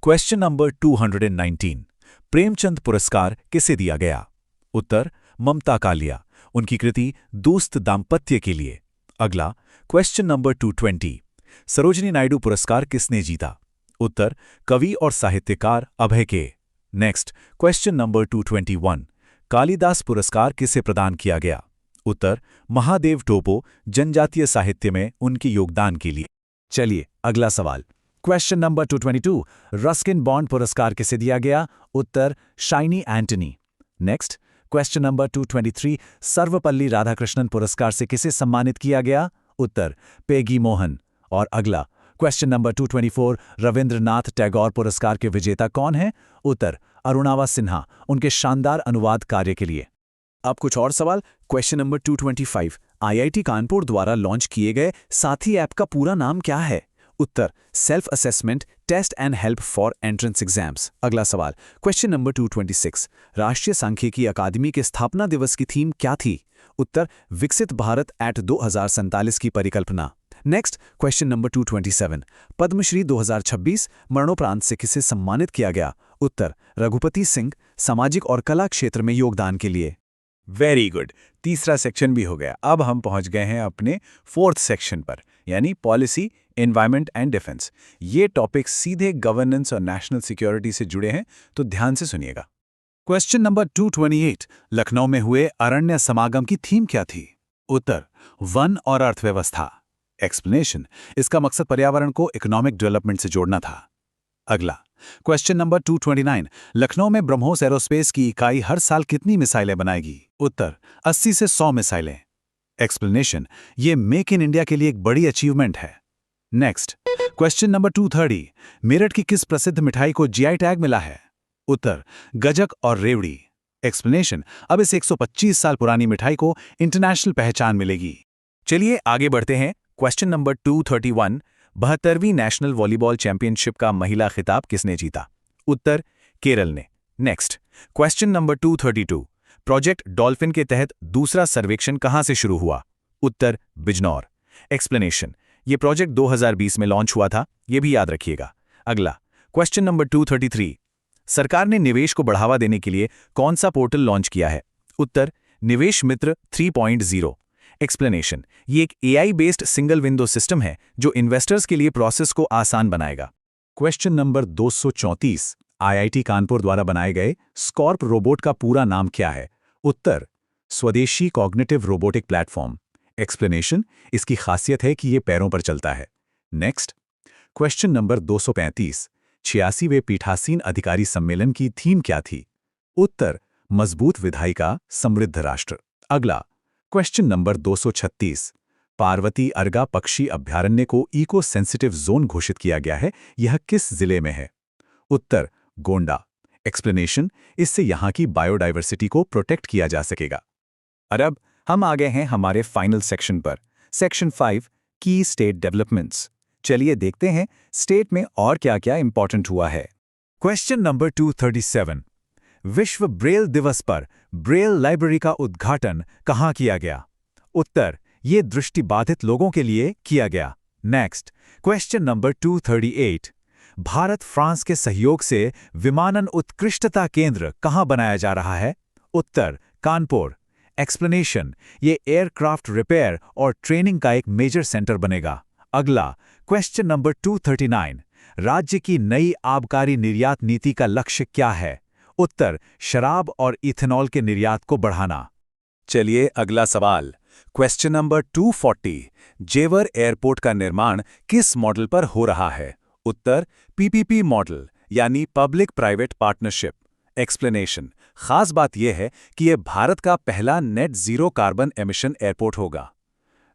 क्वेश्चन नंबर 219, प्रेमचंद पुरस्कार किसे दिया गया? उत्तर, ममता कालिया, उनकी कृति दोस्त दाम्पत्य के लिए। अगला, क्वेश्चन नंबर 220, सरोजिनी नायडू पुरस्कार किसने जीता? उत्तर, कवि और साहित्यकार अभय के। नेक्स्ट, क्वेश्चन नंबर 221, कालिदास पुरस्कार किसे प्रदान किया गया? उत्तर, महादेव टोपो, जनजातीय साहित्य में उनके योगदान के लिए। चलिए अगला सवाल, क्वेश्चन नंबर 222, रस्किन बॉन्ड पुरस्कार किसे दिया गया? उत्तर, Shiny Antony. Next, question number 223, Sarvepalli Radhakrishnan पुरस्कार से किसे सम्मानित किया गया? उत्तर, पेगी मोहन। और अगला, क्वेश्चन नंबर 224, रविंद्रनाथ टैगोर पुरस्कार के विजेता कौन है? उत्तर, अरुणावा सिन्हा, उनके शानदार अनुवाद कार्य के लिए। अब कुछ और सवाल। क्वेश्चन नंबर 225, आईआईटी कानपुर द्वारा लॉन्च किए गए साथी ऐप का पूरा नाम क्या है? उत्तर, self assessment test and help for entrance exams. अगला सवाल, क्वेश्चन नंबर 226, राष्ट्रीय सांख्यिकी अकादमी के स्थापना दिवस की थीम क्या थी? उत्तर, विकसित भारत एट 2047 की परिकल्पना। नेक्स्ट, क्वेश्चन नंबर 227, पद्मश्री 2026 मरणोपरांत से किसे सम्मानित किया गया? उत्तर, रघुपति सिंह, सामाजिक और कला क्षेत्र में योगदान के लिए। वेरी गुड, तीसरा सेक्शन भी हो गया। अब हम पहुंच गए हैं अपने फोर्थ सेक्शन पर, यानी पॉलिसी, एनवायरनमेंट एंड डिफेंस। ये टॉपिक्स सीधे गवर्नेंस और नेशनल सिक्योरिटी से जुड़े हैं, तो ध्यान से सुनिएगा। क्वेश्चन नंबर 228, लखनऊ में हुए अरण्य समागम की थीम क्या थी? उत्तर, वन और अर्थव्यवस्था। एक्सप्लेनेशन, इसका मकसद पर्यावरण को इकोनॉमिक डेवलपमेंट से जोड़ना था। अगला क्वेश्चन नंबर 229, लखनऊ में ब्रह्मोस एरोस्पेस की इकाई हर साल कितनी मिसाइलें बनाएगी? उत्तर, 80 से 100 मिसाइलें। एक्सप्लेनेशन, ये मेक इन इंडिया के लिए एक बड़ी अचीवमेंट है। नेक्स्ट क्वेश्चन नंबर 230, मेरठ की किस प्रसिद्ध मिठाई को जीआई टैग मिला है? उत्तर, गजक और रेवड़ी। एक्सप्लेनेशन, अब इस 125 साल पुरानी मिठाई को इंटरनेशनल पहचान मिलेगी। चलिए आगे बढ़ते हैं। क्वेश्चन नंबर 231, 72वीं नेशनल वॉलीबॉल चैंपियनशिप का महिला खिताब किसने जीता? उत्तर, केरल ने। Next question number 232, project dolphin के तहत दूसरा सर्वेक्षण कहां से शुरू हुआ? उत्तर, बिजनौर। एक्सप्लेनेशन, ये प्रोजेक्ट 2020 में लॉन्च हुआ था, ये भी याद रखिएगा। अगला क्वेश्चन नंबर 233, सरकार ने निवेश को बढ़ावा देने के लिए कौन सा पोर्टल लॉन्च किया है? उत्तर, निवेश मित्र 3.0। एक्सप्लेनेशन, ये एक AI based single window system है जो इन्वेस्टर्स के लिए प्रोसेस को आसान बनाएगा। क्वेश्चन नंबर 234, IIT कानपुर द्वारा बनाए गए स्कॉर्प रोबोट का पूरा नाम क्या है? उत्तर, स्वदेशी कॉग्निटिव रोबोटिक प्लेटफॉर्म। एक्सप्लेनेशन, इसकी खासियत है कि ये पैरों पर चलता है। नेक्स्ट क्वेश्चन नंबर 235, 86वें पीठासीन अधिकारी सम्मेलन की थीम क्या थी? उत्तर, मजबूत विधायिका समृद्ध राष्ट्र। अगला क्वेश्चन नंबर 236, पार्वती अर्गा पक्षी अभयारण्य को इको सेंसिटिव जोन घोषित किया गया है, यह किस जिले में है? उत्तर, गोंडा। एक्सप्लेनेशन, इससे यहां की बायोडायवर्सिटी को प्रोटेक्ट किया जा सकेगा। और अब हम आ गए हैं हमारे फाइनल सेक्शन पर, सेक्शन 5, की स्टेट डेवलपमेंट्स। चलिए देखते हैं स्टेट में और क्या-क्या इंपॉर्टेंट हुआ है। क्वेश्चन नंबर 237, विश्व ब्रेल दिवस पर ब्रेल लाइब्रेरी का उद्घाटन कहां किया गया? उत्तर, ये दृष्टिबाधित लोगों के लिए किया गया। Next question number 238, Bharat France के सहयोग से विमानन उत्कृष्टता केंद्र कहां बनाया जा रहा है? उत्तर, कानपुर। एक्सप्लेनेशन, ये एयरक्राफ्ट रिपेयर और ट्रेनिंग का एक मेजर सेंटर बनेगा। अगला क्वेश्चन नंबर 239, राज्य की नई आबकारी निर्यात नीति का लक्ष्य क्या है? उत्तर, शराब और इथेनॉल के निर्यात को बढ़ाना। चलिए अगला सवाल, क्वेश्चन नंबर 240, जेवर एयरपोर्ट का निर्माण किस मॉडल पर हो रहा है? उत्तर, PPP मॉडल यानी पब्लिक प्राइवेट पार्टनरशिप। एक्सप्लेनेशन, खास बात यह है कि यह भारत का पहला net zero carbon emission airport होगा।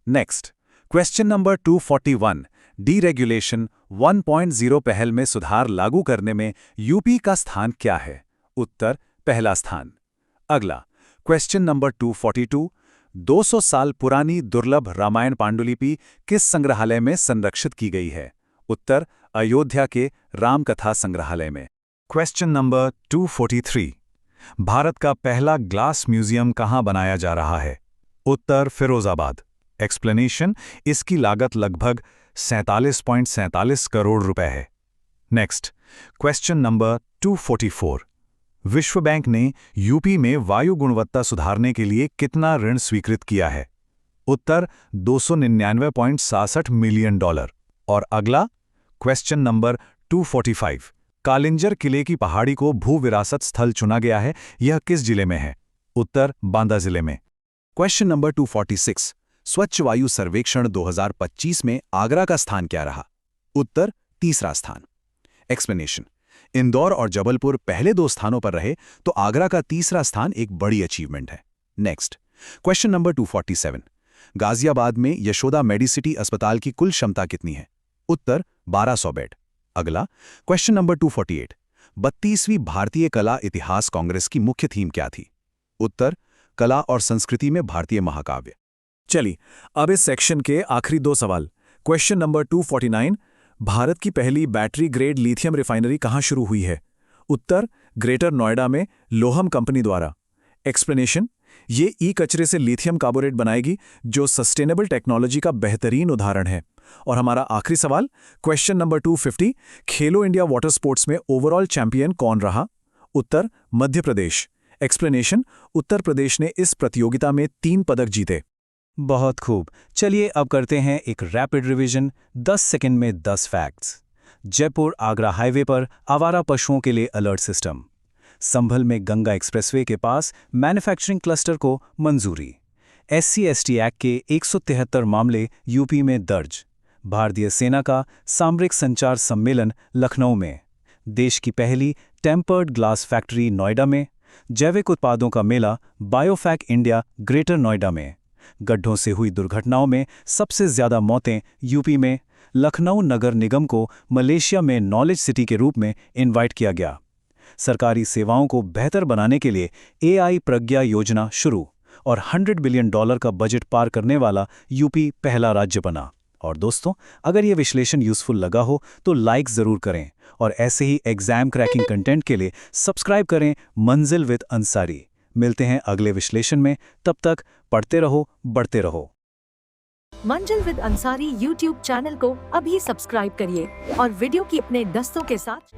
नेक्स्ट क्वेश्चन नंबर 241, डीरेगुलेशन 1.0 पहल में सुधार लागू करने में यूपी का स्थान क्या है? उत्तर, पहला स्थान। अगला क्वेश्चन नंबर 242, 200 साल पुरानी दुर्लभ रामायण पांडुलिपि किस संग्रहालय में संरक्षित की गई है? उत्तर, अयोध्या के रामकथा संग्रहालय में। क्वेश्चन नंबर 243, भारत का पहला ग्लास म्यूजियम कहां बनाया जा रहा है? उत्तर, फिरोजाबाद। एक्सप्लेनेशन, इसकी लागत लगभग 47.47 करोड़ रुपए है। नेक्स्ट क्वेश्चन नंबर 244, विश्व बैंक ने यूपी में वायु गुणवत्ता सुधारने के लिए कितना ऋण स्वीकृत किया है? उत्तर, $299.66 मिलियन। और अगला क्वेश्चन नंबर 245, कालिंजर किले की पहाड़ी को भू विरासत स्थल चुना गया है, यह किस जिले में है? उत्तर, बांदा जिले में। क्वेश्चन नंबर 246, स्वच्छ वायु सर्वेक्षण 2025 में आगरा का स्थान क्या रहा? उत्तर, तीसरा स्थान। एक्सप्लेनेशन, इंदौर और जबलपुर पहले 2 स्थानों पर रहे तो आगरा का तीसरा स्थान एक बड़ी अचीवमेंट है। नेक्स्ट क्वेश्चन नंबर 247, गाजियाबाद में यशोदा मेडिसिटी अस्पताल की कुल क्षमता कितनी है? उत्तर, 1200 बेड। अगला क्वेश्चन नंबर 248, 32वीं भारतीय कला इतिहास कांग्रेस की मुख्य थीम क्या थी? उत्तर, कला और संस्कृति में भारतीय महाकाव्य। चलिए अब इस सेक्शन के आखिरी 2 सवाल। क्वेश्चन नंबर 249, भारत की पहली बैटरी ग्रेड लिथियम रिफाइनरी कहां शुरू हुई है? उत्तर, ग्रेटर नोएडा में लोहम कंपनी द्वारा। एक्सप्लेनेशन, ये कचरे से लिथियम कार्बोनेट बनाएगी जो सस्टेनेबल टेक्नोलॉजी का बेहतरीन उदाहरण है। और हमारा आखिरी सवाल, क्वेश्चन नंबर 250, खेलो इंडिया वाटर स्पोर्ट्स में ओवरऑल चैंपियन कौन रहा? उत्तर, मध्य प्रदेश। एक्सप्लेनेशन, उत्तर प्रदेश ने इस प्रतियोगिता में 3 पदक जीते। बहुत खूब। चलिए अब करते हैं एक रैपिड रिवीजन, 10 सेकंड में 10 फैक्ट्स। जयपुर आगरा हाईवे पर आवारा पशुओं के लिए अलर्ट सिस्टम। संभल में गंगा एक्सप्रेसवे के पास मैन्युफैक्चरिंग क्लस्टर को मंजूरी। SC/ST एक्ट के 173 मामले यूपी में दर्ज। भारतीय सेना का सामरिक संचार सम्मेलन लखनऊ में। देश की पहली टेम्पर्ड ग्लास फैक्ट्री नोएडा में। जैविक उत्पादों का मेला बायोफैक इंडिया ग्रेटर नोएडा में। गड्ढों से हुई दुर्घटनाओं में सबसे ज्यादा मौतें यूपी में। लखनऊ नगर निगम को मलेशिया में नॉलेज सिटी के रूप में इनवाइट किया गया। सरकारी सेवाओं को बेहतर बनाने के लिए AI प्रज्ञा योजना शुरू और $100 बिलियन का बजट पार करने वाला यूपी पहला राज्य बना। और दोस्तों, अगर ये विश्लेषण यूजफुल लगा हो तो लाइक जरूर करें और ऐसे ही एग्जाम क्रैकिंग कंटेंट के लिए सब्सक्राइब करें मंजिल विद अंसारी। मिलते हैं अगले विश्लेषण में, तब तक पढ़ते रहो, बढ़ते रहो। मंजिल विद अंसारी YouTube चैनल को अभी सब्सक्राइब करिए और वीडियो की अपने दोस्तों के साथ